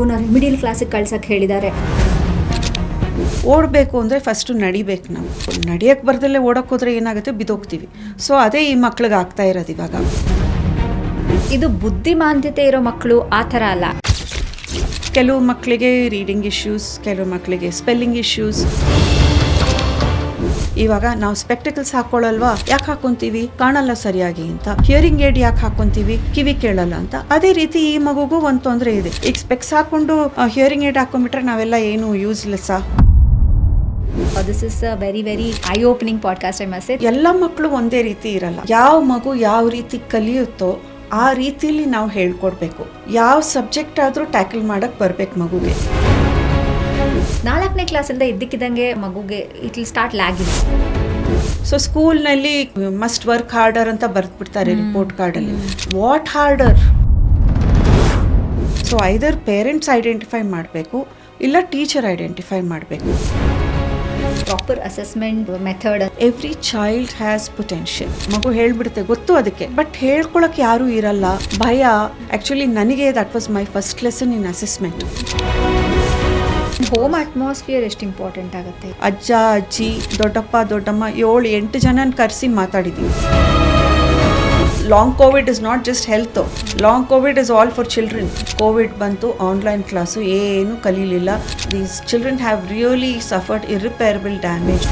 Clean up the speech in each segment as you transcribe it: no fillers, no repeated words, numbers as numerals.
ಮಗುನ ರೆಮಿಡಿಯಲ್ ಕ್ಲಾಸಿಗೆ ಕಳ್ಸಕ್ಕೆ ಹೇಳಿದ್ದಾರೆ. ಓಡಬೇಕು ಅಂದರೆ ಫಸ್ಟು ನಡಿಬೇಕು. ನಾವು ನಡಿಯೋಕ್ಕೆ ಬರ್ದಲ್ಲೇ ಓಡೋಕ್ಕೆ ಹೋದರೆ ಏನಾಗುತ್ತೆ, ಬಿದ್ದೋಗ್ತೀವಿ. ಸೊ ಅದೇ ಈ ಮಕ್ಳಿಗೆ ಆಗ್ತಾ ಇರೋದು ಇವಾಗ. ಇದು ಬುದ್ಧಿಮಾಂದ್ಯತೆ ಇರೋ ಮಕ್ಕಳು ಆ ಥರ ಅಲ್ಲ. ಕೆಲವು ಮಕ್ಕಳಿಗೆ ರೀಡಿಂಗ್ ಇಶ್ಯೂಸ್, ಕೆಲವು ಮಕ್ಕಳಿಗೆ ಸ್ಪೆಲ್ಲಿಂಗ್ ಇಶ್ಯೂಸ್. ಇವಾಗ ನಾವು ಸ್ಪೆಕ್ಟಿಕಲ್ಸ್ ಹಾಕೊಳ್ಳಲ್ವಾ, ಯಾಕೆ ಹಾಕೊಂತೀವಿ, ಕಾಣಲ್ಲ ಸರಿಯಾಗಿ ಅಂತ. ಹಿಯರಿಂಗ್ ಏಡ್ ಯಾಕೆ ಹಾಕೊಂತೀವಿ, ಕಿವಿ ಕೇಳಲ್ಲ ಅಂತ. ಅದೇ ರೀತಿ ಈ ಮಗುಗೂ ಒಂದು ತೊಂದರೆ ಇದೆ. ಈಗ ಸ್ಪೆಕ್ಸ್ ಹಾಕೊಂಡು ಹಿಯರಿಂಗ್ ಏಡ್ ಹಾಕೊಂಡ್ಬಿಟ್ರೆ ನಾವೆಲ್ಲ ಏನು ಯೂಸ್ಲೆಸ್ಸಾ? This is a very eye-opening podcast, I must say. ಎಲ್ಲ ಮಕ್ಕಳು ಒಂದೇ ರೀತಿ ಇರಲ್ಲ. ಯಾವ ಮಗು ಯಾವ ರೀತಿ ಕಲಿಯುತ್ತೋ ಆ ರೀತಿಲಿ ನಾವು ಹೇಳ್ಕೊಡ್ಬೇಕು. ಯಾವ ಸಬ್ಜೆಕ್ಟ್ ಆದರೂ ಟ್ಯಾಕಲ್ ಮಾಡಕ್ಕೆ ಬರ್ಬೇಕು ಮಗುಗೆ. 4ನೇ ಕ್ಲಾಸಿಂದ ಇದ್ದಕ್ಕಿದ್ದಂಗೆ ಮಗುಗೆ it will start lagging. So ಸ್ಕೂಲ್ನಲ್ಲಿ ಮಸ್ಟ್ ವರ್ಕ್ ಹಾರ್ಡರ್ ಅಂತ ಬರೆದ್ಬಿಡ್ತಾರೆ ರಿಪೋರ್ಟ್ ಕಾರ್ಡಲ್ಲಿ. What order? So either parents identify ಮಾಡಬೇಕು, ಇಲ್ಲ ಟೀಚರ್ ಐಡೆಂಟಿಫೈ ಮಾಡಬೇಕು. Proper assessment method. Every child has potential. ಮಗು ಹೇಳ್ಬಿಡುತ್ತೆ, ಗೊತ್ತು ಅದಕ್ಕೆ, ಬಟ್ ಹೇಳ್ಕೊಳಕ್ಕೆ ಯಾರೂ ಇರಲ್ಲ. ಭಯ. ಆ್ಯಕ್ಚುಲಿ ನನಗೆ that was my first lesson in assessment. Home atmosphere ಎಷ್ಟು ಇಂಪಾರ್ಟೆಂಟ್ ಆಗುತ್ತೆ. ಅಜ್ಜ ಅಜ್ಜಿ ದೊಡ್ಡಪ್ಪ ದೊಡ್ಡಮ್ಮ 7-8 ಜನನ ಕರೆಸಿ ಮಾತಾಡಿದ್ದೀವಿ. Long covid is not just health, long covid is all for children. Covid ಬಂತು, ಆನ್ಲೈನ್ ಕ್ಲಾಸು, ಏನು ಕಲೀಲಿಲ್ಲ. These children have really suffered irreparable damage.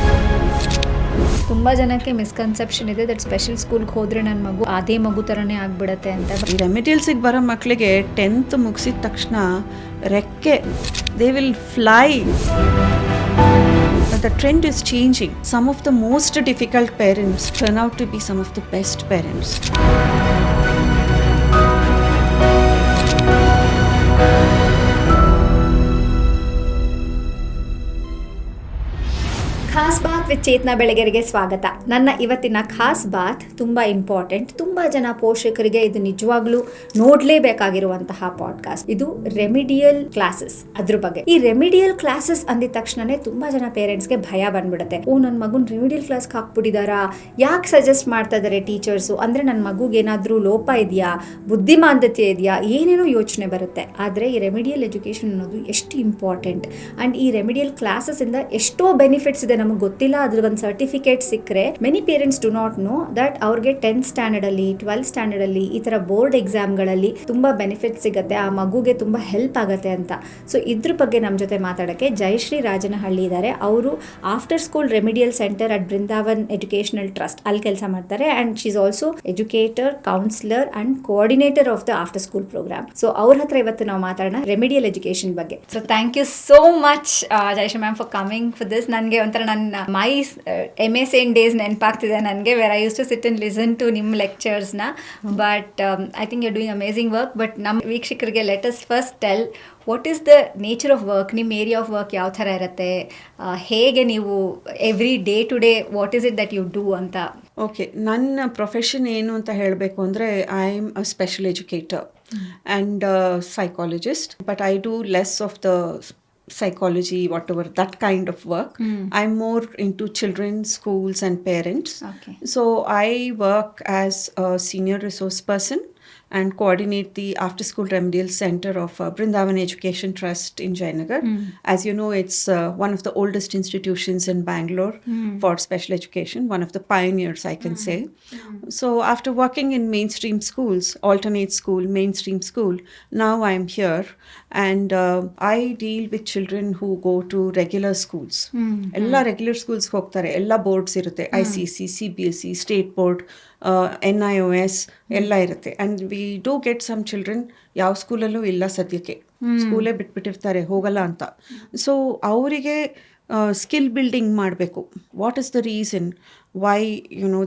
ತುಂಬ ಜನಕ್ಕೆ ಮಿಸ್ಕನ್ಸೆಪ್ಷನ್ ಇದೆ ದಟ್ ಸ್ಪೆಷಲ್ ಸ್ಕೂಲ್ಗೆ ಹೋದರೆ ನನ್ನ ಮಗು ಅದೇ ಮಗು ಥರನೇ ಆಗಿಬಿಡುತ್ತೆ ಅಂತ. ಈ ರೆಮಿಡಿಯಲ್ಸಿಗೆ ಬರೋ ಮಕ್ಕಳಿಗೆ 10th ಮುಗಿಸಿದ ತಕ್ಷಣ ರೆಕ್ಕೆ, they will fly. But the trend is changing. Some of the most difficult parents turn out to be some of the best parents. Khaas Baat with Chetana ಬೆಳಗೆರೆಗೆ ಸ್ವಾಗತ. ನನ್ನ ಇವತ್ತಿನ ಖಾಸ್ ಬಾತ್ ತುಂಬ ಇಂಪಾರ್ಟೆಂಟ್. ತುಂಬ ಜನ ಪೋಷಕರಿಗೆ ಇದು ನಿಜವಾಗ್ಲೂ ನೋಡಲೇಬೇಕಾಗಿರುವಂತಹ ಪಾಡ್ಕಾಸ್ಟ್. ಇದು ರೆಮಿಡಿಯಲ್ ಕ್ಲಾಸಸ್. ಅದ್ರ ಬಗ್ಗೆ, ಈ ರೆಮಿಡಿಯಲ್ ಕ್ಲಾಸಸ್ ಅಂದಿದ ತಕ್ಷಣನೇ ತುಂಬ ಜನ ಪೇರೆಂಟ್ಸ್ಗೆ ಭಯ ಬಂದ್ಬಿಡುತ್ತೆ. ನನ್ನ ಮಗುನ ರೆಮಿಡಿಯಲ್ ಕ್ಲಾಸ್ಗೆ ಹಾಕ್ಬಿಟ್ಟಿದಾರಾ, ಯಾಕೆ ಸಜೆಸ್ಟ್ ಮಾಡ್ತಾ ಇದ್ದಾರೆ ಟೀಚರ್ಸು, ಅಂದರೆ ನನ್ನ ಮಗುಗೆ ಏನಾದರೂ ಲೋಪ ಇದೆಯಾ, ಬುದ್ಧಿಮಾಂದ್ಯತೆ ಇದೆಯಾ, ಏನೇನೋ ಯೋಚನೆ ಬರುತ್ತೆ. ಆದರೆ ಈ ರೆಮಿಡಿಯಲ್ ಎಜುಕೇಷನ್ ಅನ್ನೋದು ಎಷ್ಟು ಇಂಪಾರ್ಟೆಂಟ್ ಆ್ಯಂಡ್ ಈ ರೆಮಿಡಿಯಲ್ ಕ್ಲಾಸಸ್ಸಿಂದ ಎಷ್ಟೋ ಬೆನಿಫಿಟ್ಸ್ ಇದೆ ನಮಗೆ ಗೊತ್ತಿಲ್ಲ. ಅದ್ರ ಒಂದು ಸರ್ಟಿಫಿಕೇಟ್ ಸಿಕ್ಕರೆ many parents do not no that ಅವ್ರಿಗೆ 10th ಸ್ಟ್ಯಾಂಡರ್ಡ್ ಅಲ್ಲಿ 12th ಸ್ಟ್ಯಾಂಡರ್ಡ್ ಅಲ್ಲಿ ಈ ತರ ಬೋರ್ಡ್ ಎಕ್ಸಾಮ್ಗಳಲ್ಲಿ ತುಂಬಾ ಬೆನಿಫಿಟ್ ಸಿಗುತ್ತೆ, ಆ ಮಗುಗೆ ತುಂಬಾ ಹೆಲ್ಪ್ ಆಗುತ್ತೆ ಅಂತ. ಸೊ ಇದ್ರ ಬಗ್ಗೆ ನಮ್ಮ ಜೊತೆ ಮಾತಾಡೋಕ್ಕೆ ಜಯಶ್ರೀ ರಾಜನಹಳ್ಳಿ ಇದ್ದಾರೆ. ಅವರು after school remedial centre at Brindavan educational trust ಅಲ್ಲಿ ಕೆಲಸ ಮಾಡ್ತಾರೆ and she is also educator, counsellor and coordinator of the after school programme. So ಅವ್ರ ಹತ್ರ ಇವತ್ತು ನಾವು ಮಾತಾಡೋಣ ರೆಮಿಡಿಯಲ್ ಎಜುಕೇಶನ್ ಬಗ್ಗೆ. So thank you so much Jayashree ma'am for coming for this. ನನಗೆ ಒಂಥರ ನನ್ನ ಮೈ MA Saint ಡೇಸ್ ನೆನಪಾಗ್ತಿದೆ ನನಗೆ, where I use to sit and listen to ನಿಮ್ಮ ಲೆಕ್ಚರ್ಸ್ನ. But I think you are doing amazing work. But ನಮ್ಮ ವೀಕ್ಷಕರಿಗೆ let us first tell what is the nature of work, ನಿಮ್ಮ area of work ಯಾವ ಥರ ಇರುತ್ತೆ, ಹೇಗೆ ನೀವು every day to day what is it that you do ಅಂತ. Okay, ನನ್ನ ಪ್ರೊಫೆಷನ್ ಏನು ಅಂತ ಹೇಳಬೇಕು ಅಂದರೆ I am a special educator and psychologist, but I do less of the psychology, whatever, that kind of work. I'm more into children, schools and parents. Okay. So I work as a senior resource person and coordinate the after school remedial center of Brindavan Education Trust in Jayanagar. As you know, it's one of the oldest institutions in Bangalore for special education, one of the pioneers, I can say. So after working in mainstream schools, alternate school, mainstream school, now I'm here and I deal with children who go to regular schools. Ella regular schools ಹೋಗ್ತಾರೆ, ಎಲ್ಲ boards ಇರುತ್ತೆ, ICC, CBSE, state board, NIOS ಎಲ್ಲ ಇರುತ್ತೆ. And we do get some children ಯಾವ ಸ್ಕೂಲಲ್ಲೂ ಇಲ್ಲ ಸದ್ಯಕ್ಕೆ, ಸ್ಕೂಲೇ ಬಿಟ್ಬಿಟ್ಟಿರ್ತಾರೆ, ಹೋಗಲ್ಲ ಅಂತ. ಸೊ ಅವರಿಗೆ ಸ್ಕಿಲ್ ಬಿಲ್ಡಿಂಗ್ ಮಾಡಬೇಕು. What is the reason why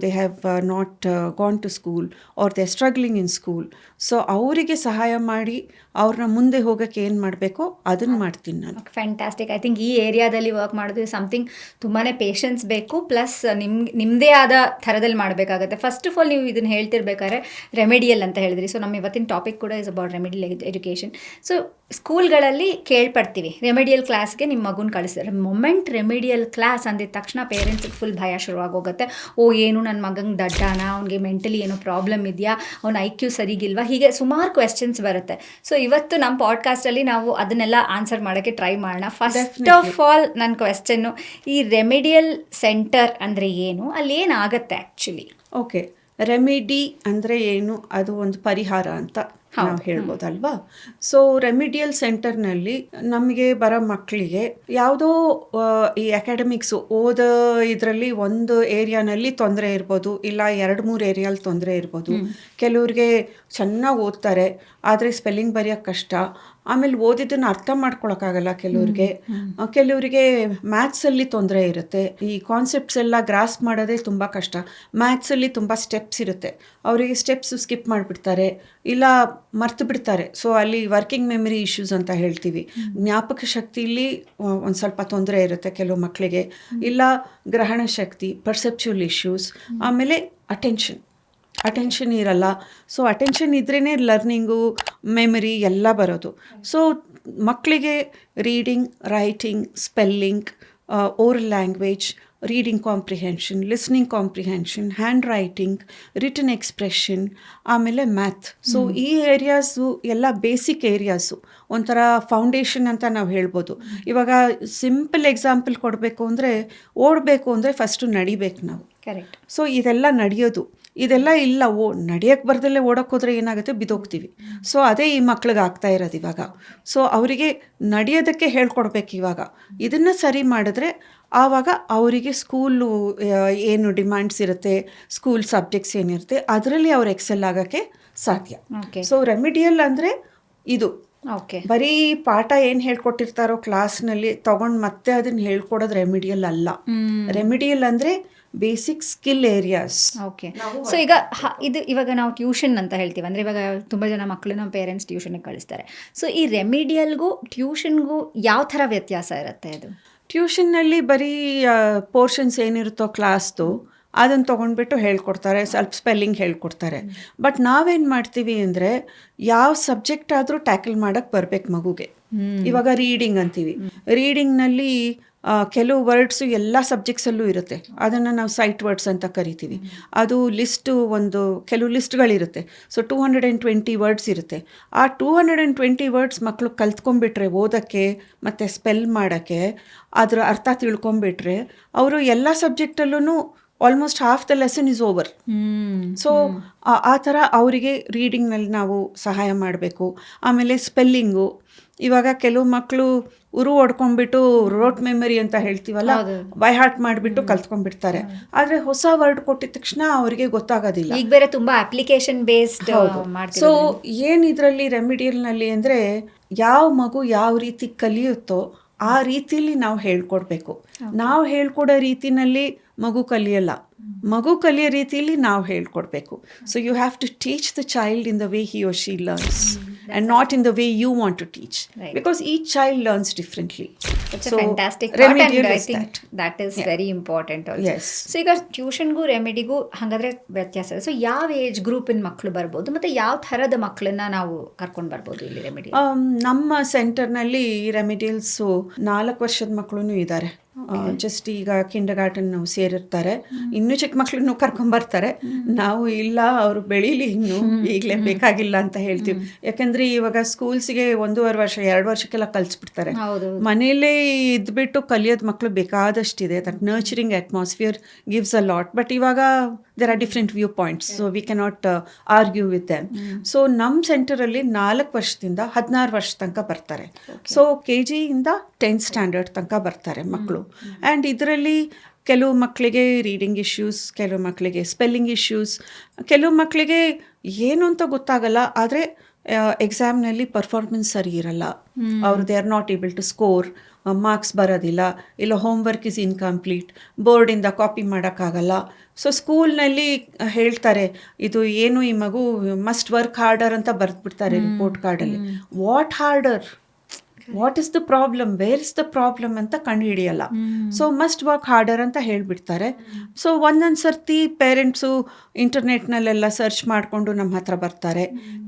they have not gone to school or they're struggling in school. So ಅವರಿಗೆ ಸಹಾಯ ಮಾಡಿ ಅವ್ರನ್ನ ಮುಂದೆ ಹೋಗೋಕ್ಕೆ ಏನು ಮಾಡಬೇಕೋ ಅದನ್ನು ಮಾಡ್ತೀನಿ ನಾನು. ಫ್ಯಾಂಟಾಸ್ಟಿಕ್. ಐ ಥಿಂಕ್ ಈ ಏರಿಯಾದಲ್ಲಿ ವರ್ಕ್ ಮಾಡೋದು ಸಮಥಿಂಗ್ ತುಂಬಾ ಪೇಷನ್ಸ್ ಬೇಕು, ಪ್ಲಸ್ ನಿಮ್ಮದೇ ಆದ ಥರದಲ್ಲಿ ಮಾಡಬೇಕಾಗುತ್ತೆ. ಫಸ್ಟ್ ಆಫ್ ಆಲ್ ನೀವು ಇದನ್ನು ಹೇಳ್ತಿರ್ಬೇಕಾದ್ರೆ ರೆಮಿಡಿಯಲ್ ಅಂತ ಹೇಳಿದ್ರಿ. ಸೊ ನಮ್ಮ ಇವತ್ತಿನ ಟಾಪಿಕ್ ಕೂಡ is about remedial education. So ಸ್ಕೂಲ್ಗಳಲ್ಲಿ ಕೇಳ್ಪಡ್ತೀವಿ ರೆಮಿಡಿಯಲ್ ಕ್ಲಾಸ್ಗೆ ನಿಮ್ಮ ಮಗುನ ಕಳಿಸಿದ್ರೆ ಮೊಮೆಂಟ್ ರೆಮಿಡಿಯಲ್ ಕ್ಲಾಸ್ ಅಂದಿದ ತಕ್ಷಣ ಪೇರೆಂಟ್ಸಿಗೆ ಫುಲ್ ಭಯ ಶುರುವಾಗೋಗುತ್ತೆ. ಏನು ನನ್ನ ಮಗಂಗೆ ದಡ್ಡಾನ, ಅವ್ನಿಗೆ ಮೆಂಟಲಿ ಏನೋ ಪ್ರಾಬ್ಲಮ್ ಇದೆಯಾ, ಅವ್ನ IQ ಸರಿಗಿಲ್ವಾ, ಹೀಗೆ ಸುಮಾರು ಕ್ವೆಶ್ಚನ್ಸ್ ಬರುತ್ತೆ. ಸೊ ಇವತ್ತು ನಮ್ಮ ಪಾಡ್ಕಾಸ್ಟಲ್ಲಿ ನಾವು ಅದನ್ನೆಲ್ಲ ಆನ್ಸರ್ ಮಾಡೋಕ್ಕೆ ಟ್ರೈ ಮಾಡೋಣ. ಫಸ್ಟ್ ಆಫ್ ಆಲ್ ನನ್ನ ಕ್ವೆಶ್ಚನ್ನು, ಈ ರೆಮಿಡಿಯಲ್ ಸೆಂಟರ್ ಅಂದರೆ ಏನು, ಅಲ್ಲಿ ಏನಾಗುತ್ತೆ ಆ್ಯಕ್ಚುಲಿ? ಓಕೆ, ರೆಮಿಡಿ ಅಂದರೆ ಏನು? ಅದು ಒಂದು ಪರಿಹಾರ ಅಂತ ನಾವು ಹೇಳ್ಬೋದಲ್ವಾ. ಸೊ ರೆಮಿಡಿಯಲ್ ಸೆಂಟರ್ನಲ್ಲಿ ನಮಗೆ ಬರೋ ಮಕ್ಕಳಿಗೆ ಯಾವುದೋ ಈ ಅಕಾಡೆಮಿಕ್ಸು ಇದರಲ್ಲಿ ಒಂದು ಏರಿಯಾನಲ್ಲಿ ತೊಂದರೆ ಇರ್ಬೋದು, ಇಲ್ಲ 2-3 ಏರಿಯಲ್ಲಿ ತೊಂದರೆ ಇರ್ಬೋದು. ಕೆಲವ್ರಿಗೆ ಚೆನ್ನಾಗಿ ಓದ್ತಾರೆ ಆದರೆ ಸ್ಪೆಲ್ಲಿಂಗ್ ಬರೆಯೋಕ್ಕೆ ಕಷ್ಟ, ಆಮೇಲೆ ಓದಿದ್ದನ್ನು ಅರ್ಥ ಮಾಡ್ಕೊಳಕ್ಕಾಗಲ್ಲ ಕೆಲವರಿಗೆ ಮ್ಯಾಥ್ಸಲ್ಲಿ ತೊಂದರೆ ಇರುತ್ತೆ, ಈ ಕಾನ್ಸೆಪ್ಟ್ಸ್ ಎಲ್ಲ ಗ್ರಾಸ್ಪ್ ಮಾಡೋದೇ ತುಂಬ ಕಷ್ಟ. ಮ್ಯಾಥ್ಸಲ್ಲಿ ತುಂಬ ಸ್ಟೆಪ್ಸ್ ಇರುತ್ತೆ, ಅವರಿಗೆ ಸ್ಟೆಪ್ಸ್ ಸ್ಕಿಪ್ ಮಾಡಿಬಿಡ್ತಾರೆ ಇಲ್ಲ ಮರ್ತು ಬಿಡ್ತಾರೆ. ಸೊ ಅಲ್ಲಿ ವರ್ಕಿಂಗ್ ಮೆಮರಿ ಇಶ್ಯೂಸ್ ಅಂತ ಹೇಳ್ತೀವಿ. ಜ್ಞಾಪಕ ಶಕ್ತಿಯಲ್ಲಿ ಒಂದು ಸ್ವಲ್ಪ ತೊಂದರೆ ಇರುತ್ತೆ ಕೆಲವು ಮಕ್ಕಳಿಗೆ, ಇಲ್ಲ ಗ್ರಹಣ ಶಕ್ತಿ, ಪರ್ಸೆಪ್ಚುವಲ್ ಇಶ್ಯೂಸ್, ಆಮೇಲೆ ಅಟೆನ್ಷನ್ ಇರಲ್ಲ. ಸೊ ಅಟೆನ್ಷನ್ ಇದ್ರೇ ಲರ್ನಿಂಗು, ಮೆಮರಿ ಎಲ್ಲ ಬರೋದು. ಸೊ ಮಕ್ಕಳಿಗೆ reading, writing, spelling, oral language, reading comprehension, listening comprehension, hand writing, written expression, ಆಮೇಲೆ ಮ್ಯಾಥ್. ಸೊ ಈ ಏರಿಯಾಸು ಎಲ್ಲ ಬೇಸಿಕ್ ಏರಿಯಾಸು, ಒಂಥರ ಫೌಂಡೇಶನ್ ಅಂತ ನಾವು ಹೇಳ್ಬೋದು. ಇವಾಗ ಸಿಂಪಲ್ ಎಕ್ಸಾಂಪಲ್ ಕೊಡಬೇಕು ಅಂದರೆ, ಓಡಬೇಕು ಅಂದರೆ ಫಸ್ಟು ನಡಿಬೇಕು ನಾವು. ಕರೆಕ್ಟ್. ಸೊ ಇದೆಲ್ಲ ನಡೆಯೋದು, ಇದೆಲ್ಲ ಇಲ್ಲ. ನಡೆಯೋಕ್ಕೆ ಬರ್ದಲ್ಲೇ ಓಡೋಕ್ಕೆ ಹೋದರೆ ಏನಾಗುತ್ತೆ, ಬಿದ್ದೋಗ್ತೀವಿ. ಸೊ ಅದೇ ಈ ಮಕ್ಳಿಗೆ ಆಗ್ತಾ ಇರೋದು ಇವಾಗ. ಸೊ ಅವರಿಗೆ ನಡೆಯೋದಕ್ಕೆ ಹೇಳ್ಕೊಡ್ಬೇಕು ಇವಾಗ. ಇದನ್ನು ಸರಿ ಮಾಡಿದ್ರೆ ಆವಾಗ ಅವರಿಗೆ ಸ್ಕೂಲು ಏನು ಡಿಮ್ಯಾಂಡ್ಸ್ ಇರುತ್ತೆ, ಸ್ಕೂಲ್ ಸಬ್ಜೆಕ್ಟ್ಸ್ ಏನಿರುತ್ತೆ ಅದರಲ್ಲಿ ಅವ್ರು ಎಕ್ಸೆಲ್ ಆಗೋಕ್ಕೆ ಸಾಧ್ಯ. ಸೊ ರೆಮಿಡಿಯಲ್ ಅಂದರೆ ಇದು ಬರೀ ಪಾಠ ಏನು ಹೇಳ್ಕೊಟ್ಟಿರ್ತಾರೋ ಕ್ಲಾಸ್ನಲ್ಲಿ ತಗೊಂಡು ಮತ್ತೆ ಅದನ್ನು ಹೇಳ್ಕೊಡೋದು ರೆಮಿಡಿಯಲ್ ಅಲ್ಲ. ರೆಮಿಡಿಯಲ್ ಅಂದರೆ basic skill areas. Okay. So ಇವಾಗ ನಾವು ಟ್ಯೂಷನ್ ಅಂತ ಹೇಳ್ತೀವಿ, ಅಂದರೆ ಇವಾಗ ತುಂಬ ಜನ ಮಕ್ಕಳು ನಮ್ಮ ಪೇರೆಂಟ್ಸ್ ಟ್ಯೂಷನ್ಗೆ ಕಳಿಸ್ತಾರೆ. ಸೊ ಈ ರೆಮಿಡಿಯಲ್ಗೂ ಟ್ಯೂಷನ್ಗೂ ಯಾವ ಥರ ವ್ಯತ್ಯಾಸ ಇರುತ್ತೆ? ಅದು ಟ್ಯೂಷನ್ನಲ್ಲಿ ಬರೀ ಪೋರ್ಷನ್ಸ್ ಏನಿರುತ್ತೋ ಕ್ಲಾಸ್ದು ಅದನ್ನು ತೊಗೊಂಡ್ಬಿಟ್ಟು ಹೇಳ್ಕೊಡ್ತಾರೆ, ಸ್ವಲ್ಪ ಸ್ಪೆಲ್ಲಿಂಗ್ ಹೇಳ್ಕೊಡ್ತಾರೆ. ಬಟ್ ನಾವೇನು ಮಾಡ್ತೀವಿ ಅಂದರೆ, ಯಾವ ಸಬ್ಜೆಕ್ಟ್ ಆದರೂ ಟ್ಯಾಕಲ್ ಮಾಡೋಕ್ಕೆ ಬರಬೇಕು ಮಗುಗೆ. ಇವಾಗ ರೀಡಿಂಗ್ ಅಂತೀವಿ, ರೀಡಿಂಗ್ನಲ್ಲಿ ಕೆಲವು ವರ್ಡ್ಸು ಎಲ್ಲ ಸಬ್ಜೆಕ್ಟ್ಸಲ್ಲೂ ಇರುತ್ತೆ, ಅದನ್ನು ನಾವು ಸೈಟ್ ವರ್ಡ್ಸ್ ಅಂತ ಕರಿತೀವಿ. ಅದು ಕೆಲವು ಲಿಸ್ಟ್ಗಳಿರುತ್ತೆ. ಸೊ 220 ವರ್ಡ್ಸ್ ಇರುತ್ತೆ. ಆ 220 ವರ್ಡ್ಸ್ ಮಕ್ಕಳು ಕಲ್ತ್ಕೊಂಡ್ಬಿಟ್ರೆ ಓದೋಕ್ಕೆ ಮತ್ತು ಸ್ಪೆಲ್ ಮಾಡೋಕ್ಕೆ, ಅದರ ಅರ್ಥ ತಿಳ್ಕೊಂಬಿಟ್ರೆ ಅವರು ಎಲ್ಲ ಸಬ್ಜೆಕ್ಟಲ್ಲೂ almost half the lesson is over. So ಆ ಥರ ಅವರಿಗೆ ರೀಡಿಂಗ್ನಲ್ಲಿ ನಾವು ಸಹಾಯ ಮಾಡಬೇಕು. ಆಮೇಲೆ ಸ್ಪೆಲ್ಲಿಂಗು, ಇವಾಗ ಕೆಲವು ಮಕ್ಕಳು ಹೊಡ್ಕೊಂಡ್ಬಿಟ್ಟು ರೋಟ್ ಮೆಮರಿ ಅಂತ ಹೇಳ್ತೀವಲ್ಲ, ಬೈ ಹಾರ್ಟ್ ಮಾಡಿಬಿಟ್ಟು ಕಲ್ತ್ಕೊಂಡ್ಬಿಡ್ತಾರೆ. ಆದರೆ ಹೊಸ ವರ್ಡ್ ಕೊಟ್ಟಿದ ತಕ್ಷಣ ಅವರಿಗೆ ಗೊತ್ತಾಗೋದಿಲ್ಲ. ಈಗ ಬೇರೆ ತುಂಬ ಅಪ್ಲಿಕೇಶನ್ ಬೇಸ್ಡ್. ಸೊ ಏನು ಇದರಲ್ಲಿ ರೆಮಿಡಿಯಲ್ನಲ್ಲಿ ಅಂದರೆ, ಯಾವ ಮಗು ಯಾವ ರೀತಿ ಕಲಿಯುತ್ತೋ ಆ ರೀತಿಲಿ ನಾವು ಹೇಳ್ಕೊಡ್ಬೇಕು. ನಾವು ಹೇಳ್ಕೊಡೋ ರೀತಿನಲ್ಲಿ ಮಗು ಕಲಿಯಲ್ಲ, ಮಗು ಕಲಿಯೋ ರೀತಿಯಲ್ಲಿ ನಾವು ಹೇಳ್ಕೊಡ್ಬೇಕು. So you have to teach the child in the way he or she learns and not in the way you want to teach, right? Because each child learns differently. It's a fantastic thought, and I think that is very important also. Yes. So ಈಗ ಟ್ಯೂಷನ್ಗೂ ರೆಮಿಡಿಗೂ ಹಾಗಾದ್ರೆ ವ್ಯತ್ಯಾಸ ಇದೆ. So ಯಾವ age ಗ್ರೂಪಿನ ಮಕ್ಕಳು ಬರ್ಬೋದು ಮತ್ತು ಯಾವ ಥರದ ಮಕ್ಕಳನ್ನ ನಾವು ಕರ್ಕೊಂಡು ಬರ್ಬೋದು ಇಲ್ಲಿ ರೆಮಿಡಿ? ನಮ್ಮ ಸೆಂಟರ್ನಲ್ಲಿ ರೆಮಿಡಿಯಲ್ಸು 4 ವರ್ಷದ ಮಕ್ಕಳು ಇದ್ದಾರೆ. ಜಸ್ಟ್ ಈಗ ಕಿಂಡರ್ ಗಾರ್ಟನ್ ನಾವು ಸೇರಿರ್ತಾರೆ, ಇನ್ನೂ ಚಿಕ್ಕ ಮಕ್ಳನ್ನು ಕರ್ಕೊಂಬರ್ತಾರೆ. ನಾವು ಇಲ್ಲ, ಅವರು ಬೆಳೀಲಿ, ಇನ್ನೂ ಈಗಲೇ ಬೇಕಾಗಿಲ್ಲ ಅಂತ ಹೇಳ್ತೀವಿ. ಯಾಕಂದರೆ ಇವಾಗ ಸ್ಕೂಲ್ಸಿಗೆ 1.5 ವರ್ಷ 2 ವರ್ಷಕ್ಕೆಲ್ಲ ಕಲಿಸ್ಬಿಡ್ತಾರೆ. ಮನೆಯಲ್ಲೇ ಇದ್ಬಿಟ್ಟು ಕಲಿಯೋದು ಮಕ್ಕಳು ಬೇಕಾದಷ್ಟಿದೆ. That nurturing atmosphere gives a lot. But ಇವಾಗ there are different viewpoints, so we cannot argue with them. So ನಮ್ಮ ಸೆಂಟರಲ್ಲಿ 4 ವರ್ಷದಿಂದ 16 ವರ್ಷ ತನಕ ಬರ್ತಾರೆ. ಸೊ KG ಇಂದ 10th ಸ್ಟ್ಯಾಂಡರ್ಡ್ ತನಕ ಬರ್ತಾರೆ ಮಕ್ಕಳು. ಆ್ಯಂಡ್ ಇದರಲ್ಲಿ ಕೆಲವು ಮಕ್ಕಳಿಗೆ ರೀಡಿಂಗ್ ಇಶ್ಯೂಸ್, ಕೆಲವು ಮಕ್ಕಳಿಗೆ ಸ್ಪೆಲ್ಲಿಂಗ್ ಇಶ್ಯೂಸ್, ಕೆಲವು ಮಕ್ಕಳಿಗೆ ಏನು ಅಂತ ಗೊತ್ತಾಗಲ್ಲ, ಆದರೆ ಎಕ್ಸಾಮ್ನಲ್ಲಿ ಪರ್ಫಾರ್ಮೆನ್ಸ್ ಸರಿ ಇರಲ್ಲ. ಅವರು they are not able to score, marks ಬರೋದಿಲ್ಲ, ಇಲ್ಲ ಹೋಮ್ವರ್ಕ್ ಇಸ್ ಇನ್ಕಂಪ್ಲೀಟ್, ಬೋರ್ಡಿಂದ ಕಾಪಿ ಮಾಡೋಕ್ಕಾಗಲ್ಲ. ಸೊ ಸ್ಕೂಲ್ನಲ್ಲಿ ಹೇಳ್ತಾರೆ, ಇದು ಏನು ಈ ಮಗು ಮಸ್ಟ್ ವರ್ಕ್ ಹಾರ್ಡರ್ ಅಂತ ಬರೆದ್ಬಿಡ್ತಾರೆ ರಿಪೋರ್ಟ್ ಕಾರ್ಡಲ್ಲಿ. What order? What is the problem, where is the problem ಅಂತ ಕಂಡುಹಿಡಿಯಲ್ಲ. ಸೊ ಮಸ್ಟ್ ವರ್ಕ್ ಹಾರ್ಡರ್ ಅಂತ ಹೇಳ್ಬಿಡ್ತಾರೆ. ಸೊ ಒಂದೊಂದು ಸರ್ತಿ ಪೇರೆಂಟ್ಸು ಇಂಟರ್ನೆಟ್ನಲ್ಲೆಲ್ಲ ಸರ್ಚ್ ಮಾಡಿಕೊಂಡು ನಮ್ಮ ಹತ್ರ ಬರ್ತಾರೆ.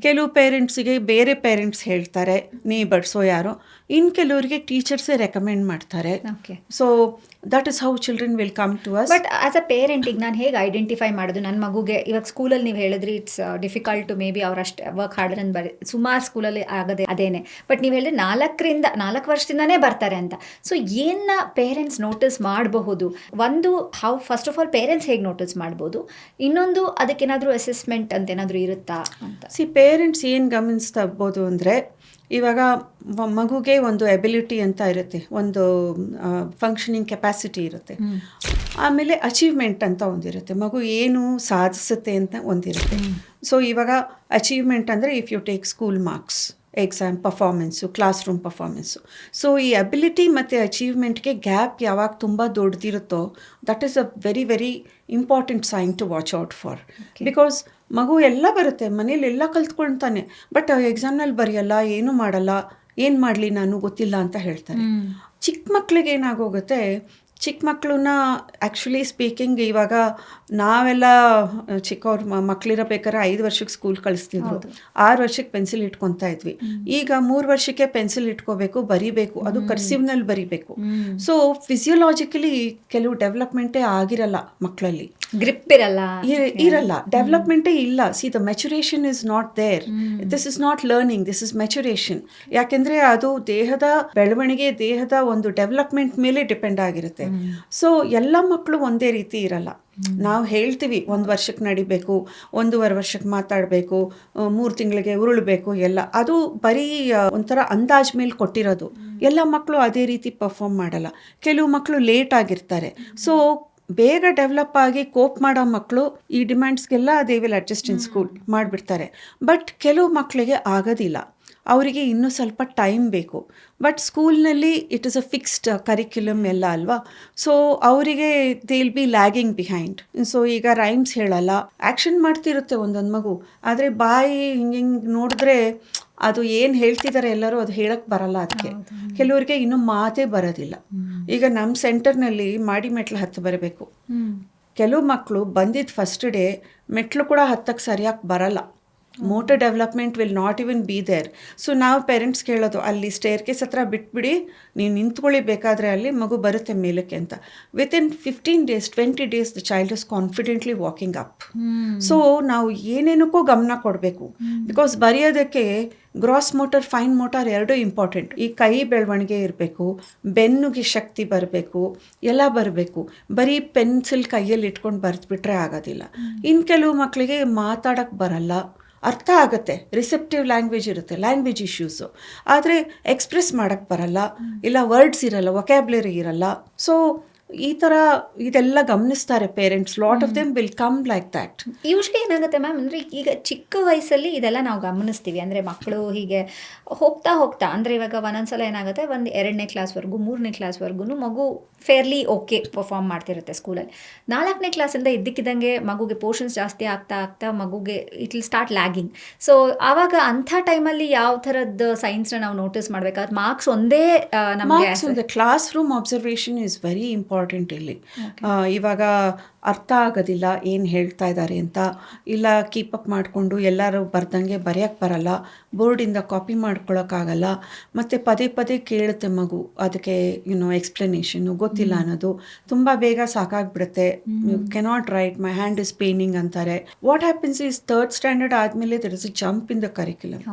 ಕೆಲವು ಪೇರೆಂಟ್ಸಿಗೆ ಬೇರೆ ಪೇರೆಂಟ್ಸ್ ಹೇಳ್ತಾರೆ ನೇಬರ್ಸೋ ಯಾರೋ, ಇನ್ನು ಕೆಲವರಿಗೆ ಟೀಚರ್ಸೇ ರೆಕಮೆಂಡ್ ಮಾಡ್ತಾರೆ. Okay. So that is how children will come to us. But as a ಪೇರೆಂಟಿಗೆ ನಾನು ಹೇಗೆ ಐಡೆಂಟಿಫೈ ಮಾಡೋದು ನನ್ನ ಮಗುಗೆ? ಇವಾಗ ಸ್ಕೂಲಲ್ಲಿ ನೀವು ಹೇಳಿದ್ರಿ it's difficult to may be ಅವರಷ್ಟು ವರ್ಕ್ ಹಾರ್ಡರ್ ಅಂತ ಸುಮಾರು ಸ್ಕೂಲಲ್ಲಿ ಆಗದೆ ಅದೇನೆ. ಬಟ್ ನೀವು ಹೇಳಿದ್ರೆ 4 ವರ್ಷದಿಂದನೇ ಬರ್ತಾರೆ ಅಂತ. ಸೊ ಏನ ಪೇರೆಂಟ್ಸ್ ನೋಟಿಸ್ ಮಾಡಬಹುದು? ಒಂದು, how first of all parents ಹೇಗೆ ನೋಟಿಸ್ ಮಾಡ್ಬೋದು? ಇನ್ನೊಂದು, ಅದಕ್ಕೇನಾದರೂ ಅಸೆಸ್ಮೆಂಟ್ ಅಂತ ಏನಾದರೂ ಇರುತ್ತಾ ಅಂತ? ಪೇರೆಂಟ್ಸ್ ಏನು ಗಮನಿಸ್ತಾ ಇರ್ಬೋದು ಅಂದರೆ, ಇವಾಗ ಮಗುಗೆ ಒಂದು ಎಬಿಲಿಟಿ ಅಂತ ಇರುತ್ತೆ, ಒಂದು ಫಂಕ್ಷನಿಂಗ್ ಕೆಪಾಸಿಟಿ ಇರುತ್ತೆ. ಆಮೇಲೆ ಅಚೀವ್ಮೆಂಟ್ ಅಂತ ಒಂದಿರುತ್ತೆ, ಮಗು ಏನು ಸಾಧಿಸುತ್ತೆ ಅಂತ ಒಂದಿರುತ್ತೆ. ಸೊ ಇವಾಗ ಅಚೀವ್ಮೆಂಟ್ ಅಂದರೆ if you take school marks, exam performance, classroom performance. So ಈ ಅಬಿಲಿಟಿ ಮತ್ತು ಅಚೀವ್ಮೆಂಟ್ಗೆ ಗ್ಯಾಪ್ ಯಾವಾಗ ತುಂಬ ದೊಡ್ಡದಿರುತ್ತೋ that is a very very important sign to watch out for. Because ಮಗು ಎಲ್ಲ ಬರುತ್ತೆ, ಮನೇಲಿ ಎಲ್ಲ ಕಲ್ತ್ಕೊಳ್ತಾನೆ, ಬಟ್ ಎಕ್ಸಾಮ್ನಲ್ಲಿ ಬರೆಯಲ್ಲ, ಏನೂ ಮಾಡಲ್ಲ, ಏನು ಮಾಡಲಿ ನಾನು ಗೊತ್ತಿಲ್ಲ ಅಂತ ಹೇಳ್ತಾರೆ. ಚಿಕ್ಕ ಮಕ್ಳಿಗೆ ಏನಾಗೋಗುತ್ತೆ, ಚಿಕ್ಕ ಮಕ್ಕಳನ್ನ ಆ್ಯಕ್ಚುಲಿ ಸ್ಪೀಕಿಂಗ್ ಇವಾಗ ನಾವೆಲ್ಲ ಚಿಕ್ಕವ್ರ ಮಕ್ಕಳಿರಬೇಕಾದ್ರೆ 5 ವರ್ಷಕ್ಕೆ ಸ್ಕೂಲ್ ಕಳಿಸ್ತಿದ್ರು, 6 ವರ್ಷಕ್ಕೆ ಪೆನ್ಸಿಲ್ ಇಟ್ಕೊತಾ ಇದ್ವಿ. ಈಗ 3 ವರ್ಷಕ್ಕೆ ಪೆನ್ಸಿಲ್ ಇಟ್ಕೋಬೇಕು, ಬರಿಬೇಕು, ಅದು ಕರ್ಸಿವ್ನಲ್ಲಿ ಬರಿಬೇಕು. ಸೊ ಫಿಸಿಯೋಲಾಜಿಕಲಿ ಕೆಲವು ಡೆವಲಪ್ಮೆಂಟೇ ಆಗಿರಲ್ಲ ಮಕ್ಕಳಲ್ಲಿ, ಗ್ರಿಪ್ ಇರಲ್ಲ, ಡೆವಲಪ್ಮೆಂಟೇ ಇಲ್ಲ. See the maturation is not there. This is not learning, this is maturation. ಯಾಕೆಂದ್ರೆ ಅದು ದೇಹದ ಬೆಳವಣಿಗೆ, ದೇಹದ ಒಂದು ಡೆವಲಪ್ಮೆಂಟ್ ಮೇಲೆ ಡಿಪೆಂಡ್ ಆಗಿರುತ್ತೆ. ಸೊ ಎಲ್ಲ ಮಕ್ಕಳು ಒಂದೇ ರೀತಿ ಇರಲ್ಲ. ನಾವು ಹೇಳ್ತೀವಿ 1 ವರ್ಷಕ್ಕೆ ನಡಿಬೇಕು, 1.5 ವರ್ಷಕ್ಕೆ ಮಾತಾಡಬೇಕು, 3 ತಿಂಗಳಿಗೆ ಉರುಳಬೇಕು, ಎಲ್ಲ ಅದು ಬರೀ ಒಂಥರ ಅಂದಾಜ್ ಮೇಲೆ ಕೊಟ್ಟಿರೋದು. ಎಲ್ಲ ಮಕ್ಕಳು ಅದೇ ರೀತಿ ಪರ್ಫಾರ್ಮ್ ಮಾಡಲ್ಲ. ಕೆಲವು ಮಕ್ಕಳು ಲೇಟ್ ಆಗಿರ್ತಾರೆ. ಸೊ ಬೇಗ ಡೆವಲಪ್ ಆಗಿ ಕೋಪ್ ಮಾಡೋ ಮಕ್ಕಳು ಈ ಡಿಮ್ಯಾಂಡ್ಸ್ಗೆಲ್ಲ they will adjust in school ಮಾಡಿಬಿಡ್ತಾರೆ. ಬಟ್ ಕೆಲವು ಮಕ್ಕಳಿಗೆ ಆಗೋದಿಲ್ಲ, ಅವರಿಗೆ ಇನ್ನೂ ಸ್ವಲ್ಪ ಟೈಮ್ ಬೇಕು. ಬಟ್ ಸ್ಕೂಲ್ನಲ್ಲಿ it is a fixed curriculum ಎಲ್ಲ ಅಲ್ವಾ. ಸೊ ಅವರಿಗೆ they will be lagging behind. So ಈಗ ರೈಮ್ಸ್ ಹೇಳಲ್ಲ, ಆ್ಯಕ್ಷನ್ ಮಾಡ್ತಿರುತ್ತೆ ಒಂದೊಂದು ಮಗು, ಆದರೆ ಬಾಯಿ ಹಿಂಗೆ ನೋಡಿದ್ರೆ ಅದು ಏನು ಹೇಳ್ತಿದ್ದಾರೆ ಎಲ್ಲರೂ ಅದು ಹೇಳಕ್ಕೆ ಬರಲ್ಲ. ಅದಕ್ಕೆ ಕೆಲವರಿಗೆ ಇನ್ನೂ ಮಾತೇ ಬರೋದಿಲ್ಲ. ಈಗ ನಮ್ಮ ಸೆಂಟರ್ನಲ್ಲಿ ಮಾಡಿ ಮೆಟ್ಲು ಹತ್ತು ಬರಬೇಕು. ಕೆಲವು ಮಕ್ಕಳು ಬಂದಿದ್ದು ಫಸ್ಟ್ ಡೇ ಮೆಟ್ಲು ಕೂಡ ಹತ್ತಕ್ಕೆ ಸರಿಯಾಗಿ ಬರಲ್ಲ. Motor development will not even be there. So ನಾವು ಪೇರೆಂಟ್ಸ್ ಕೇಳೋದು, ಅಲ್ಲಿ ಸ್ಟೇರ್ ಕೇಸ್ ಹತ್ರ ಬಿಟ್ಬಿಡಿ, ನೀವು ನಿಂತ್ಕೊಳ್ಳಿ ಬೇಕಾದರೆ, ಅಲ್ಲಿ ಮಗು ಬರುತ್ತೆ ಮೇಲಕ್ಕೆ ಅಂತ. Within 15 days 20 days the child is confidently walking up. So ನಾವು ಏನೇನಕ್ಕೂ ಗಮನ ಕೊಡಬೇಕು. ಬಿಕಾಸ್ ಬರೆಯೋದಕ್ಕೆ ಗ್ರಾಸ್ ಮೋಟರ್, ಫೈನ್ ಮೋಟಾರ್ ಎರಡೂ ಇಂಪಾರ್ಟೆಂಟ್. ಈ ಕೈ ಬೆಳವಣಿಗೆ ಇರಬೇಕು, ಬೆನ್ನುಗೆ ಶಕ್ತಿ ಬರಬೇಕು, ಎಲ್ಲ ಬರಬೇಕು. ಬರೀ ಪೆನ್ಸಿಲ್ ಕೈಯಲ್ಲಿ ಇಟ್ಕೊಂಡು ಬರೆದ್ಬಿಟ್ರೆ ಆಗೋದಿಲ್ಲ. ಇನ್ನು ಕೆಲವು ಮಕ್ಕಳಿಗೆ ಮಾತಾಡೋಕ್ಕೆ ಬರಲ್ಲ, ಅರ್ಥ ಆಗುತ್ತೆ, ರಿಸೆಪ್ಟಿವ್ ಲ್ಯಾಂಗ್ವೇಜ್ ಇರುತ್ತೆ, ಲ್ಯಾಂಗ್ವೇಜ್ ಇಶ್ಯೂಸು, ಆದರೆ ಎಕ್ಸ್ಪ್ರೆಸ್ ಮಾಡೋಕ್ಕೆ ಬರಲ್ಲ, ಇಲ್ಲ ವರ್ಡ್ಸ್ ಇರಲ್ಲ, ವೊಕ್ಯಾಬ್ಲರಿ ಇರಲ್ಲ. ಸೊ ಈ ಥರ ಇದೆಲ್ಲ ಗಮನಿಸ್ತಾರೆ parents. Lot of them will come like that. Usually ಏನಾಗುತ್ತೆ ಮ್ಯಾಮ್ ಅಂದರೆ, ಈಗ ಚಿಕ್ಕ ವಯಸ್ಸಲ್ಲಿ ಇದೆಲ್ಲ ನಾವು ಗಮನಿಸ್ತೀವಿ. ಅಂದರೆ ಮಕ್ಕಳು ಹೀಗೆ ಹೋಗ್ತಾ ಅಂದರೆ ಇವಾಗ ಒಂದೊಂದ್ಸಲ ಏನಾಗುತ್ತೆ, 2ನೇ ಕ್ಲಾಸ್ವರೆಗೂ 3ನೇ ಕ್ಲಾಸ್ವರೆಗೂ ಮಗು ಫೇರ್ಲಿ ಓಕೆ ಪರ್ಫಾರ್ಮ್ ಮಾಡ್ತಿರುತ್ತೆ ಸ್ಕೂಲಲ್ಲಿ. 4ನೇ ಕ್ಲಾಸಿಂದ ಇದ್ದಕ್ಕಿದ್ದಂಗೆ ಮಗುಗೆ ಪೋರ್ಷನ್ಸ್ ಜಾಸ್ತಿ ಆಗ್ತಾ ಮಗುಗೆ it will start lagging. So ಆವಾಗ ಅಂಥ ಟೈಮಲ್ಲಿ ಯಾವ ಥರದ ಸೈನ್ಸ್ನ ನಾವು ನೋಟಿಸ್ ಮಾಡಬೇಕಾದ್ರೆ? ಮಾರ್ಕ್ಸ್ ಒಂದೇ ನಮಗೆ class room observation is very important ಇಲ್ಲಿ. ಇವಾಗ ಅರ್ಥ ಆಗೋದಿಲ್ಲ ಏನು ಹೇಳ್ತಾ ಇದ್ದಾರೆ ಅಂತ, ಇಲ್ಲ ಕೀಪಪ್ ಮಾಡಿಕೊಂಡು ಎಲ್ಲರೂ ಬರ್ದಂಗೆ ಬರೆಯೋಕ್ಕೆ ಬರಲ್ಲ, ಬೋರ್ಡಿಂದ ಕಾಪಿ ಮಾಡ್ಕೊಳಕ್ಕಾಗಲ್ಲ, ಮತ್ತು ಪದೇ ಪದೇ ಕೇಳುತ್ತೆ ಮಗು, ಅದಕ್ಕೆ ಎಕ್ಸ್ಪ್ಲನೇಷನ್ನು ಗೊತ್ತಿಲ್ಲ ಅನ್ನೋದು. ತುಂಬ ಬೇಗ ಸಾಕಾಗ್ಬಿಡುತ್ತೆ. You cannot write, my hand is paining ಅಂತಾರೆ. What happens is 3rd standard ಆದಮೇಲೆ there is a jump in the curriculum.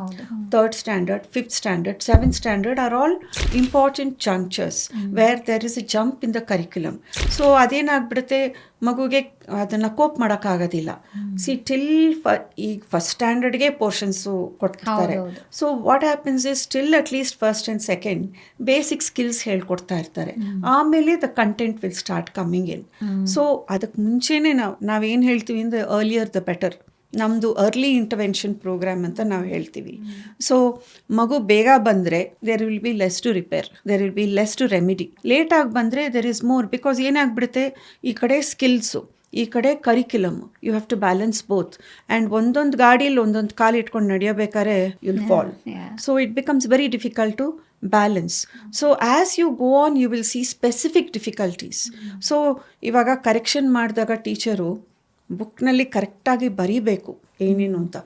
3rd standard, 5th standard, 7th standard are all important junctures where there is a jump in the curriculum. So ಅದೇನಾಗ್ಬಿಡುತ್ತೆ, ಮಗುಗೆ ಅದನ್ನು cope ಮಾಡೋಕ್ಕಾಗೋದಿಲ್ಲ. See till ಈಗ 1st ಸ್ಟ್ಯಾಂಡರ್ಡ್ಗೆ portions ಕೊಡ್ತಿರ್ತಾರೆ. So what happens is still at least 1st and 2nd basic skills ಹೇಳ್ಕೊಡ್ತಾ ಇರ್ತಾರೆ. ಆಮೇಲೆ the content will start coming in. So ಅದಕ್ಕೆ ಮುಂಚೆನೇ ನಾವೇನು ಹೇಳ್ತೀವಿ ಅಂದರೆ ಅರ್ಲಿಯರ್ ದ ಬೆಟರ್. ನಮ್ಮದು ಅರ್ಲಿ ಇಂಟರ್ವೆನ್ಷನ್ ಪ್ರೋಗ್ರಾಮ್ ಅಂತ ನಾವು ಹೇಳ್ತೀವಿ. ಸೊ ಮಗು ಬೇಗ ಬಂದರೆ there will be less to repair, there will be less to remedy. ಲೇಟಾಗಿ ಬಂದರೆ ದೆರ್ ಇಸ್ ಮೋರ್. ಬಿಕಾಸ್ ಏನಾಗ್ಬಿಡುತ್ತೆ, ಈ ಕಡೆ ಸ್ಕಿಲ್ಸು, ಈ ಕಡೆ curriculum, you have to balance both. And ಒಂದೊಂದು ಗಾಡೀಲಿ ಒಂದೊಂದು ಕಾಲು ಇಟ್ಕೊಂಡು ನಡೆಯಬೇಕಾದ್ರೆ you'll fall. So it becomes very difficult to balance. So as you go on you will see specific difficulties. So ಇವಾಗ ಕರೆಕ್ಷನ್ ಮಾಡಿದಾಗ ಟೀಚರು ಬುಕ್ನಲ್ಲಿ ಕರೆಕ್ಟಾಗಿ ಬರೀಬೇಕು ಏನೇನು ಅಂತ.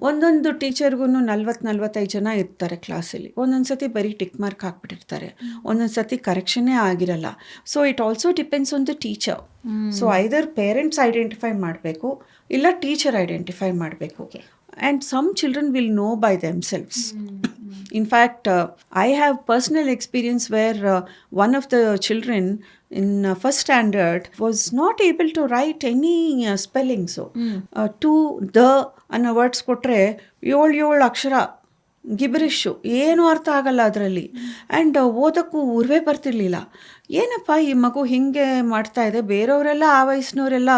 ಒಂದೊಂದು ಟೀಚರ್ಗೂ 40-45 ಜನ ಇರ್ತಾರೆ ಕ್ಲಾಸಲ್ಲಿ. ಒಂದೊಂದು ಸತಿ ಬರೀ ಟಿಕ್ ಮಾರ್ಕ್ ಹಾಕ್ಬಿಟ್ಟಿರ್ತಾರೆ, ಒಂದೊಂದು ಸತಿ ಕರೆಕ್ಷನ್ನೇ ಆಗಿರಲ್ಲ. So it also depends on the teacher. So either parents identify ಮಾಡಬೇಕು, ಇಲ್ಲ ಟೀಚರ್ ಐಡೆಂಟಿಫೈ ಮಾಡಬೇಕು. And some children will know by themselves. In fact, I have personal experience where one of the children in first standard was not able to write any spelling. So, to, the ಅನ್ನೋ words ಕೊಟ್ಟರೆ 7 ಅಕ್ಷರ ಗಿಬರಿಶು, ಏನೂ ಅರ್ಥ ಆಗಲ್ಲ ಅದರಲ್ಲಿ. And ಓದೋಕ್ಕೂ ಉರ್ವೇ ಬರ್ತಿರ್ಲಿಲ್ಲ. ಏನಪ್ಪ ಈ ಮಗು ಹಿಂಗೆ ಮಾಡ್ತಾ ಇದೆ, ಬೇರೆಯವರೆಲ್ಲ ಆ ವಯಸ್ಸಿನವರೆಲ್ಲ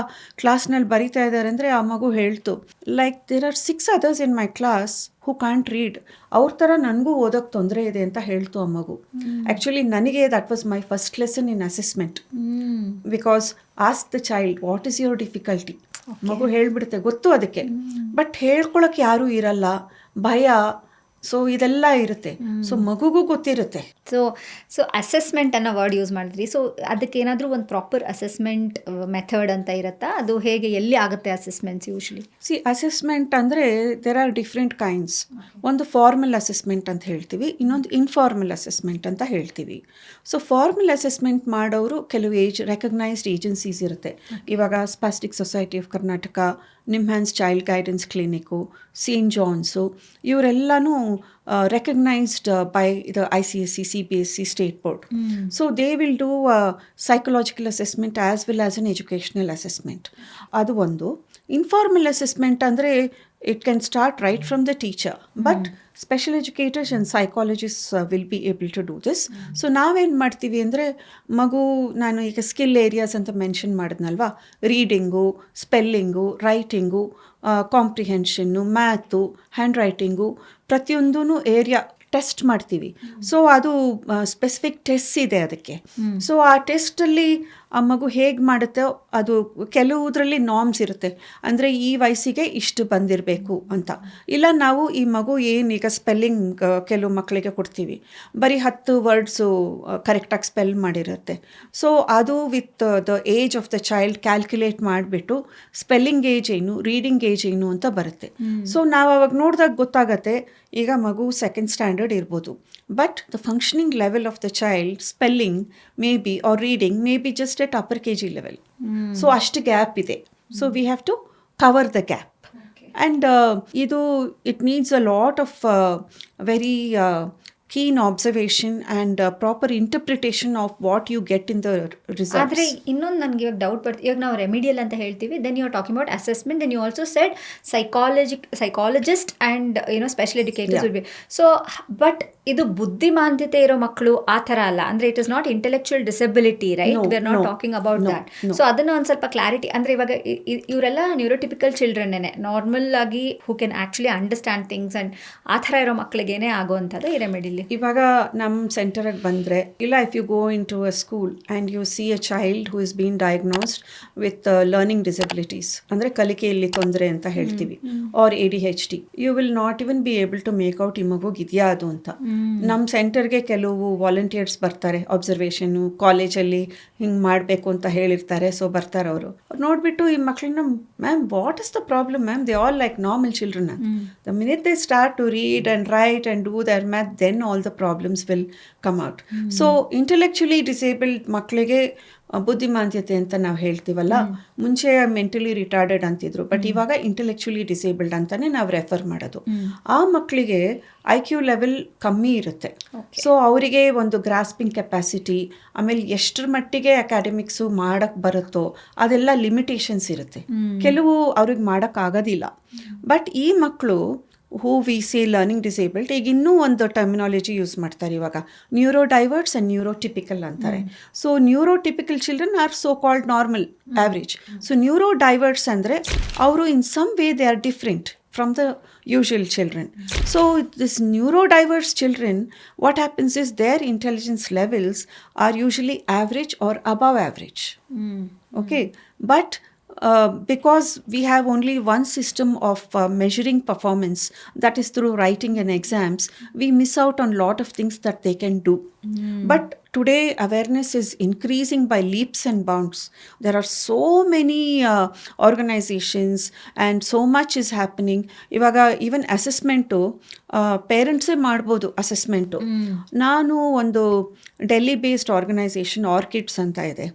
ಕ್ಲಾಸ್ನಲ್ಲಿ ಬರಿತಾ ಇದ್ದಾರೆ ಅಂದರೆ ಆ ಮಗು ಹೇಳ್ತು, like there are 6 others in my class who can't read. ಅವ್ರ ಥರ ನನಗೂ ಓದೋಕ್ಕೆ ತೊಂದರೆ ಇದೆ ಅಂತ ಹೇಳ್ತು ಆ ಮಗು. ಆ್ಯಕ್ಚುಲಿ ನನಗೆ that was my first lesson in assessment. Because ask the child what is your difficulty. ಮಗು ಹೇಳ್ಬಿಡುತ್ತೆ, ಗೊತ್ತು ಅದಕ್ಕೆ, ಬಟ್ ಹೇಳ್ಕೊಳಕ್ಕೆ ಯಾರೂ ಇರಲ್ಲ, ಭಯ. ಸೊ ಇದೆಲ್ಲ ಇರುತ್ತೆ. ಸೊ ಮಗುಗೂ ಗೊತ್ತಿರುತ್ತೆ. ಸೊ ಅಸೆಸ್ಮೆಂಟ್ ಅನ್ನೋ ವರ್ಡ್ ಯೂಸ್ ಮಾಡಿದ್ರಿ. ಸೊ ಅದಕ್ಕೆ ಏನಾದರೂ ಒಂದು ಪ್ರಾಪರ್ ಅಸೆಸ್ಮೆಂಟ್ ಮೆಥಡ್ ಅಂತ ಇರುತ್ತಾ? ಅದು ಹೇಗೆ, ಎಲ್ಲಿ ಆಗುತ್ತೆ ಅಸೆಸ್ಮೆಂಟ್ಸ್ ಯೂಶ್ವಲಿ? ಅಸೆಸ್ಮೆಂಟ್ ಅಂದರೆ ದೇರ್ ಆರ್ ಡಿಫ್ರೆಂಟ್ ಕೈಂಡ್ಸ್. ಒಂದು ಫಾರ್ಮಲ್ ಅಸೆಸ್ಮೆಂಟ್ ಅಂತ ಹೇಳ್ತೀವಿ, ಇನ್ನೊಂದು ಇನ್ಫಾರ್ಮಲ್ ಅಸೆಸ್ಮೆಂಟ್ ಅಂತ ಹೇಳ್ತೀವಿ. ಸೊ ಫಾರ್ಮಲ್ ಅಸೆಸ್ಮೆಂಟ್ ಮಾಡೋರು ಕೆಲವು ರೆಕಗ್ನೈಸ್ಡ್ ಏಜೆನ್ಸೀಸ್ ಇರುತ್ತೆ. ಇವಾಗ spastic society of Karnataka, NIMHANS child guidance clinic, Saint John's, ಇವರೆಲ್ಲನೂ recognized by the ICSE, CBSE state board. So they will do a psychological assessment as well as an educational assessment. ಅದು ಒಂದು. Informal assessment ಅಂದರೆ it can start right from the teacher, but special educators and psychologists will be able to do this. So ನಾವೇನು ಮಾಡ್ತೀವಿ ಅಂದರೆ, ಮಗು, ನಾನು ಈಗ skill areas ಅಂತ ಮೆನ್ಷನ್ ಮಾಡಿದ್ನಲ್ವಾ, reading, spelling, writing, comprehension, math, handwriting, ಪ್ರತಿಯೊಂದೂ ಏರಿಯಾ ಟೆಸ್ಟ್ ಮಾಡ್ತೀವಿ. ಸೊ ಅದು ಸ್ಪೆಸಿಫಿಕ್ ಟೆಸ್ಟ್ ಇದೆ ಅದಕ್ಕೆ. ಸೊ ಆ ಟೆಸ್ಟಲ್ಲಿ ಆ ಮಗು ಹೇಗೆ ಮಾಡುತ್ತೋ ಅದು ಕೆಲವುದರಲ್ಲಿ ನಾರ್ಮ್ಸ್ ಇರುತ್ತೆ. ಅಂದರೆ ಈ ವಯಸ್ಸಿಗೆ ಇಷ್ಟು ಬಂದಿರಬೇಕು ಅಂತ. ಇಲ್ಲ ನಾವು ಈ ಮಗು ಏನೀಗ ಸ್ಪೆಲ್ಲಿಂಗ್ ಕೆಲವು ಮಕ್ಕಳಿಗೆ ಕೊಡ್ತೀವಿ, ಬರೀ 10 ವರ್ಡ್ಸು ಕರೆಕ್ಟಾಗಿ ಸ್ಪೆಲ್ ಮಾಡಿರುತ್ತೆ. ಸೊ ಅದು with the age of the child calculate ಮಾಡಿಬಿಟ್ಟು ಸ್ಪೆಲ್ಲಿಂಗ್ ಏಜ್ ಏನು, ರೀಡಿಂಗ್ ಏಜ್ ಏನು ಅಂತ ಬರುತ್ತೆ. ಸೊ ನಾವು ಅವಾಗ ನೋಡಿದಾಗ ಗೊತ್ತಾಗತ್ತೆ, ಈಗ ಮಗು 2nd ಸ್ಟ್ಯಾಂಡರ್ಡ್ ಇರ್ಬೋದು, but the functioning level of the child spelling may be or reading may be just at upper KG level. So ಅಷ್ಟು ಗ್ಯಾಪ್ ಇದೆ. So we have to cover the gap. And ಇದು it needs a lot of very keen observation and proper interpretation of what you get in the results. ಆದರೆ ಇನ್ನೊಂದು ನನಗೆ ಇವಾಗ doubt ಬರ್ತೀವಿ. ಇವಾಗ ನಾವು ರೆಮಿಡಿಯಲ್ ಅಂತ ಹೇಳ್ತೀವಿ, then you are talking about assessment, then you also said psychologist and you know educators will be. So but ಇದು ಬುದ್ಧಿಮಾಂದ್ಯತೆ ಇರೋ ಮಕ್ಕಳು ಆ ಥರ ಅಲ್ಲ, ಅಂದರೆ it is not intellectual disability, right? We are not talking about that. So ಅದನ್ನು ಒಂದು ಸ್ವಲ್ಪ ಕ್ಲಾರಿಟಿ, ಅಂದರೆ ಇವಾಗ ಇವರೆಲ್ಲ ನ್ಯೂರೋಟಿಪಿಕಲ್ ಚಿಲ್ಡ್ರನ್ನೇ, ನಾರ್ಮಲ್ ಆಗಿ who can actually understand things, and ಆ ಥರ ಇರೋ ಮಕ್ಕಳಿಗೇನೆ ಆಗೋವಂಥದ್ದು ಈ ರೆಮಿಡಿಲಿ. ಇವಾಗ ನಮ್ಮ ಸೆಂಟರ್ಗೆ ಬಂದರೆ, ಇಲ್ಲ if you go into a school and you see a child who is been diagnosed with learning disabilities, ಅಂದರೆ ಕಲಿಕೆಯಲ್ಲಿ ತೊಂದರೆ ಅಂತ ಹೇಳ್ತೀವಿ, or ADHD, you will not even be able to make out ಈ ಮಗುಗೆ ಇದೆಯಾ ಅದು ಅಂತ. ನಮ್ಮ ಸೆಂಟರ್ಗೆ ಕೆಲವು ವಾಲಂಟಿಯರ್ಸ್ ಬರ್ತಾರೆ, ಅಬ್ಸರ್ವೇಷನ್ನು, ಕಾಲೇಜಲ್ಲಿ ಹಿಂಗೆ ಮಾಡಬೇಕು ಅಂತ ಹೇಳಿರ್ತಾರೆ. ಸೊ ಬರ್ತಾರೆ ಅವರು, ನೋಡಿಬಿಟ್ಟು ಈ ಮಕ್ಕಳನ್ನ, ma'am what is the problem ma'am, they all like normal children. The minute they start to read and write and do their math, then all the problems will come out. So intellectually disabled ಮಕ್ಕಳಿಗೆ ಬುದ್ಧಿಮಾಂದ್ಯತೆ ಅಂತ ನಾವು ಹೇಳ್ತೀವಲ್ಲ, ಮುಂಚೆ mentally retarded ಅಂತಿದ್ರು, but ಇವಾಗ intellectually disabled ಅಂತಾನೆ ನಾವು refer ಮಾಡೋದು. ಆ ಮಕ್ಕಳಿಗೆ IQ ಲೆವೆಲ್ ಕಮ್ಮಿ ಇರುತ್ತೆ. ಸೊ ಅವರಿಗೆ ಒಂದು ಗ್ರಾಸ್ಪಿಂಗ್ ಕೆಪಾಸಿಟಿ, ಆಮೇಲೆ ಎಷ್ಟರ ಮಟ್ಟಿಗೆ ಅಕಾಡೆಮಿಕ್ಸು ಮಾಡೋಕ್ಕೆ ಬರುತ್ತೋ ಅದೆಲ್ಲ ಲಿಮಿಟೇಷನ್ಸ್ ಇರುತ್ತೆ. ಕೆಲವು ಅವ್ರಿಗೆ ಮಾಡೋಕ್ಕಾಗೋದಿಲ್ಲ. ಬಟ್ ಈ ಮಕ್ಕಳು who we C learning disabled, ಈಗ ಇನ್ನೂ ಒಂದು ಟರ್ಮಿನಾಲಜಿ ಯೂಸ್ ಮಾಡ್ತಾರೆ ಇವಾಗ, ನ್ಯೂರೋ ಡೈವರ್ಟ್ಸ್ ಆ್ಯಂಡ್ ನ್ಯೂರೋಟಿಪಿಕಲ್ ಅಂತಾರೆ. So neurotypical children are so called normal average. So neuro diverse ಅಂದರೆ ಅವರು in some way they are different from the usual children. So this neurodiverse children, what happens is their intelligence levels are usually average or above average. Okay, but because we have only one system of measuring performance, that is through writing and exams, we miss out on a lot of things that they can do. But today awareness is increasing by leaps and bounds. There are so many organizations and so much is happening. ಇವಾಗ even assessment ಪೇರೆಂಟ್ಸೇ ಮಾಡ್ಬೋದು assessment. ನಾನು ಒಂದು Delhi based organisation orchids ಅಂತ ಇದೆ.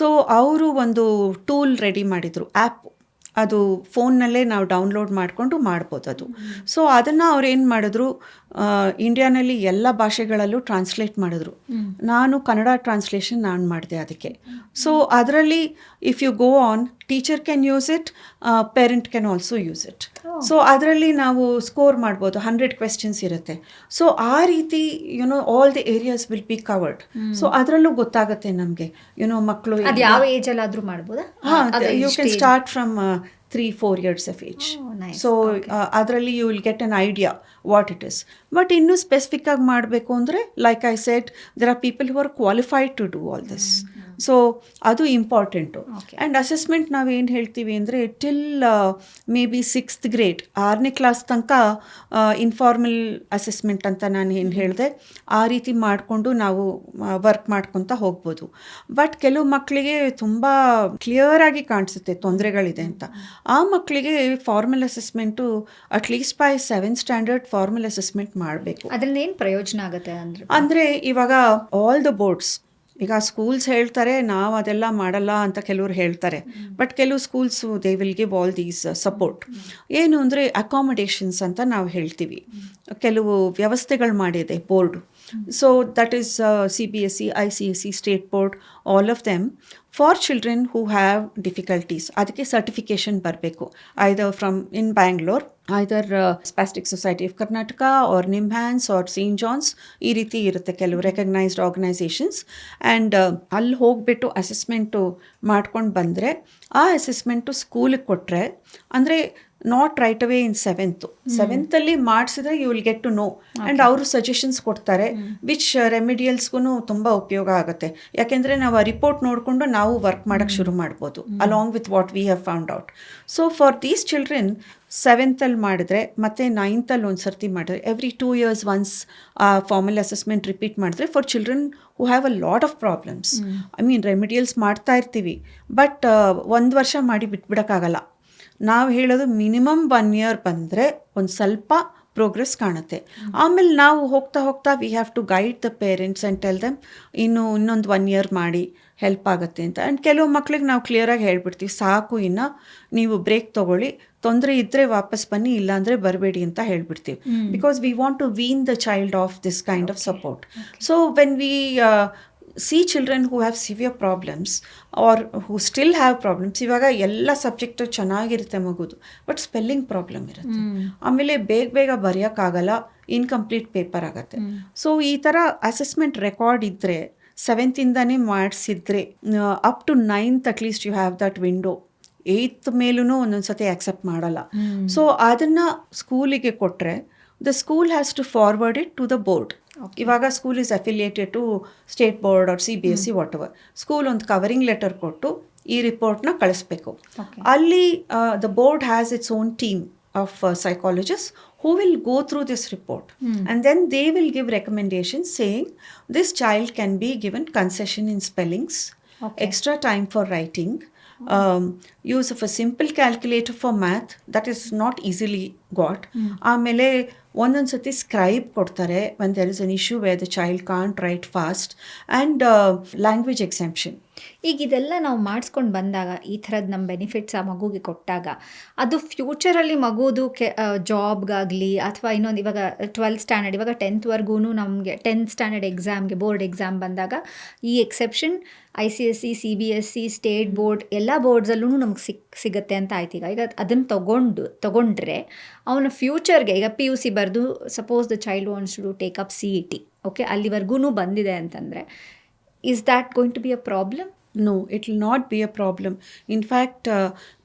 So ಅವರು ಒಂದು tool ready ಮಾಡಿದರು, app. ಅದು ಫೋನ್ನಲ್ಲೇ ನಾವು ಡೌನ್ಲೋಡ್ ಮಾಡಿಕೊಂಡು ಮಾಡ್ಬೋದು ಅದು. ಸೊ ಅದನ್ನು ಅವ್ರು ಏನು ಮಾಡಿದ್ರು, ಇಂಡಿಯಾನಲ್ಲಿ ಎಲ್ಲ ಭಾಷೆಗಳಲ್ಲೂ ಟ್ರಾನ್ಸ್ಲೇಟ್ ಮಾಡಿದ್ರು. ನಾನು ಕನ್ನಡ ಟ್ರಾನ್ಸ್ಲೇಷನ್ ನಾನು ಮಾಡಿದೆ ಅದಕ್ಕೆ. ಸೊ ಅದರಲ್ಲಿ if you go on, teacher can use it, parent can also use it. So ಅದರಲ್ಲಿ ನಾವು ಸ್ಕೋರ್ ಮಾಡ್ಬೋದು, 100 ಕ್ವೆಶ್ಚನ್ಸ್ ಇರುತ್ತೆ. ಸೊ ಆ ರೀತಿ all the areas will be covered. So ಅದರಲ್ಲೂ ಗೊತ್ತಾಗುತ್ತೆ ನಮಗೆ ಮಕ್ಕಳು ಅದು ಯಾವ ಏಜಲ್ಲಾದರೂ ಮಾಡ್ಬೋದಾ? You can start from 3-4 years of age. So ಅದರಲ್ಲಿ you will get an idea what it is. But ಇನ್ನೂ ಸ್ಪೆಸಿಫಿಕ್ ಆಗಿ ಮಾಡಬೇಕು ಅಂದರೆ, like I said, there are people who are qualified to do all this. So ಅದು important. And assessment ನಾವೇನು ಹೇಳ್ತೀವಿ ಅಂದರೆ, till may be 6th grade, 6ನೇ class ತನಕ informal assessment ಅಂತ ನಾನು ಏನು ಹೇಳಿದೆ, ಆ ರೀತಿ ಮಾಡಿಕೊಂಡು ನಾವು ವರ್ಕ್ ಮಾಡ್ಕೊತ ಹೋಗ್ಬೋದು. ಬಟ್ ಕೆಲವು ಮಕ್ಕಳಿಗೆ ತುಂಬ ಕ್ಲಿಯರಾಗಿ ಕಾಣಿಸುತ್ತೆ ತೊಂದರೆಗಳಿದೆ ಅಂತ. ಆ ಮಕ್ಕಳಿಗೆ formal assessment at least by 7th standard formal assessment ಮಾಡಬೇಕು. ಅದರಿಂದ ಏನು ಪ್ರಯೋಜನ ಆಗುತ್ತೆ ಅಂದರೆ ಇವಾಗ ಆಲ್ ದ ಬೋರ್ಡ್ಸ್, ಈಗ ಸ್ಕೂಲ್ಸ್ ಹೇಳ್ತಾರೆ ನಾವು ಅದೆಲ್ಲ ಮಾಡಲ್ಲ ಅಂತ ಕೆಲವರು ಹೇಳ್ತಾರೆ. ಬಟ್ ಕೆಲವು schools they will give all these support. ಏನು ಅಂದರೆ ಅಕಾಮಡೇಷನ್ಸ್ ಅಂತ ನಾವು ಹೇಳ್ತೀವಿ. ಕೆಲವು ವ್ಯವಸ್ಥೆಗಳು ಮಾಡಿದೆ board. So that is CBSE, ICSE, state board, all of them for children who have difficulties. ಅದಕ್ಕೆ ಸರ್ಟಿಫಿಕೇಷನ್ ಬರಬೇಕು, ಐದರ್ from in Bangalore, either spastic society of Karnataka or NIMHANS or Saint John's, ಈ ರೀತಿ ಇರುತ್ತೆ ಕೆಲವು ರೆಕಗ್ನೈಸ್ಡ್ ಆರ್ಗನೈಸೇಷನ್ಸ್. ಆ್ಯಂಡ್ ಅಲ್ಲಿ ಹೋಗಿಬಿಟ್ಟು ಅಸೆಸ್ಮೆಂಟು ಮಾಡ್ಕೊಂಡು ಬಂದರೆ, ಆ ಅಸೆಸ್ಮೆಂಟು ಸ್ಕೂಲಿಗೆ ಕೊಟ್ಟರೆ, ಅಂದರೆ not right away in 7th ಮಾಡಿಸಿದ್ರೆ you will get to know. And ಅವರು ಸಜೆಷನ್ಸ್ ಕೊಡ್ತಾರೆ, ವಿಚ್ ರೆಮಿಡಿಯಲ್ಸ್ಗೂ ತುಂಬ ಉಪಯೋಗ ಆಗುತ್ತೆ. ಯಾಕೆಂದರೆ ನಾವು ಆ ರಿಪೋರ್ಟ್ ನೋಡಿಕೊಂಡು ನಾವು ವರ್ಕ್ ಮಾಡೋಕ್ಕೆ ಶುರು ಮಾಡ್ಬೋದು, along with what we have found out. So for these children 7th ಮಾಡಿದ್ರೆ ಮತ್ತು 9th ಒಂದು ಸರ್ತಿ ಮಾಡಿದ್ರೆ, every 2 years once formal assessment repeat ಮಾಡಿದ್ರೆ, for children who have a lot of problems. I mean remedials ಮಾಡ್ತಾ ಇರ್ತೀವಿ, ಬಟ್ 1 ವರ್ಷ ಮಾಡಿ ಬಿಟ್ಬಿಡೋಕ್ಕಾಗಲ್ಲ. ನಾವು ಹೇಳೋದು ಮಿನಿಮಮ್ 1 year ಬಂದರೆ ಒಂದು ಸ್ವಲ್ಪ ಪ್ರೋಗ್ರೆಸ್ ಕಾಣುತ್ತೆ. ಆಮೇಲೆ ನಾವು ಹೋಗ್ತಾ ಹೋಗ್ತಾ we have to guide the parents and tell them ಇನ್ನೊಂದು 1 year ಮಾಡಿ ಹೆಲ್ಪ್ ಆಗುತ್ತೆ ಅಂತ. ಆ್ಯಂಡ್ ಕೆಲವು ಮಕ್ಳಿಗೆ ನಾವು ಕ್ಲಿಯರಾಗಿ ಹೇಳ್ಬಿಡ್ತೀವಿ, ಸಾಕು ಇನ್ನು ನೀವು ಬ್ರೇಕ್ ತೊಗೊಳ್ಳಿ, ತೊಂದರೆ ಇದ್ದರೆ ವಾಪಸ್ ಬನ್ನಿ, ಇಲ್ಲಾಂದರೆ ಬರಬೇಡಿ ಅಂತ ಹೇಳ್ಬಿಡ್ತೀವಿ. Because we want to wean the child of this kind of support. So when we see children who have severe problems or who still have problems, ಇವಾಗ ಎಲ್ಲ ಸಬ್ಜೆಕ್ಟು ಚೆನ್ನಾಗಿರುತ್ತೆ ಮಗುದು, ಬಟ್ ಸ್ಪೆಲ್ಲಿಂಗ್ ಪ್ರಾಬ್ಲಮ್ ಇರುತ್ತೆ, ಆಮೇಲೆ ಬೇಗ ಬರೆಯೋಕ್ಕಾಗಲ್ಲ, ಇನ್ಕಂಪ್ಲೀಟ್ ಪೇಪರ್ ಆಗುತ್ತೆ. So ಈ ಥರ ಅಸೆಸ್ಮೆಂಟ್ ರೆಕಾರ್ಡ್ ಇದ್ದರೆ 7th ಮಾಡಿಸಿದ್ರೆ up to 9th at least you have that window. 8th ಮೇಲೂ ಒಂದೊಂದ್ಸತಿ ಆಕ್ಸೆಪ್ಟ್ ಮಾಡಲ್ಲ. ಸೊ ಅದನ್ನು ಸ್ಕೂಲಿಗೆ ಕೊಟ್ಟರೆ the school has to forward it to the board. ಇವಾಗ school is affiliated to state board or CBSE whatever. School ಒಂದು covering letter ಕೊಟ್ಟು ಈ ರಿಪೋರ್ಟ್ನ ಕಳಿಸ್ಬೇಕು. ಅಲ್ಲಿ the board has its own team of psychologists who will go through this report and then they will give recommendations saying this child can be given concession in spellings, extra time for writing, use of a simple calculator for math that is not easily got. ಆಮೇಲೆ ಒಂದೊಂದು ಸತಿ scribe ಕೊಡ್ತಾರೆ when there is an issue where the child can't write fast, and language exemption. ಈಗ ಇದೆಲ್ಲ ನಾವು ಮಾಡಿಸ್ಕೊಂಡು ಬಂದಾಗ, ಈ ಥರದ್ದು ನಮ್ಮ ಬೆನಿಫಿಟ್ಸ್ ಆ ಮಗುಗೆ ಕೊಟ್ಟಾಗ, ಅದು ಫ್ಯೂಚರಲ್ಲಿ ಮಗುದು ಜಾಬ್ಗಾಗಲಿ ಅಥವಾ ಇನ್ನೊಂದು, ಇವಾಗ 12th standard, ಇವಾಗ 10thವರೆಗೂ ನಮಗೆ 10th standard ಎಕ್ಸಾಮ್ಗೆ ಬೋರ್ಡ್ ಎಕ್ಸಾಮ್ ಬಂದಾಗ ಈ exception ICSE, CBSE, state board ಎಲ್ಲ ಬೋರ್ಡ್ಸಲ್ಲೂ ನಮ್ಗೆ ಸಿಗುತ್ತೆ ಅಂತ ಆಯ್ತು. ಈಗ ಅದನ್ನು ತಗೊಂಡ್ರೆ ಅವನ ಫ್ಯೂಚರ್ಗೆ, ಈಗ PUC ಬರೆದು suppose the child wants to take up CET, okay, ಅಲ್ಲಿವರೆಗೂ ಬಂದಿದೆ ಅಂತಂದರೆ, is that going to be a problem? No, it will not be a problem. In fact,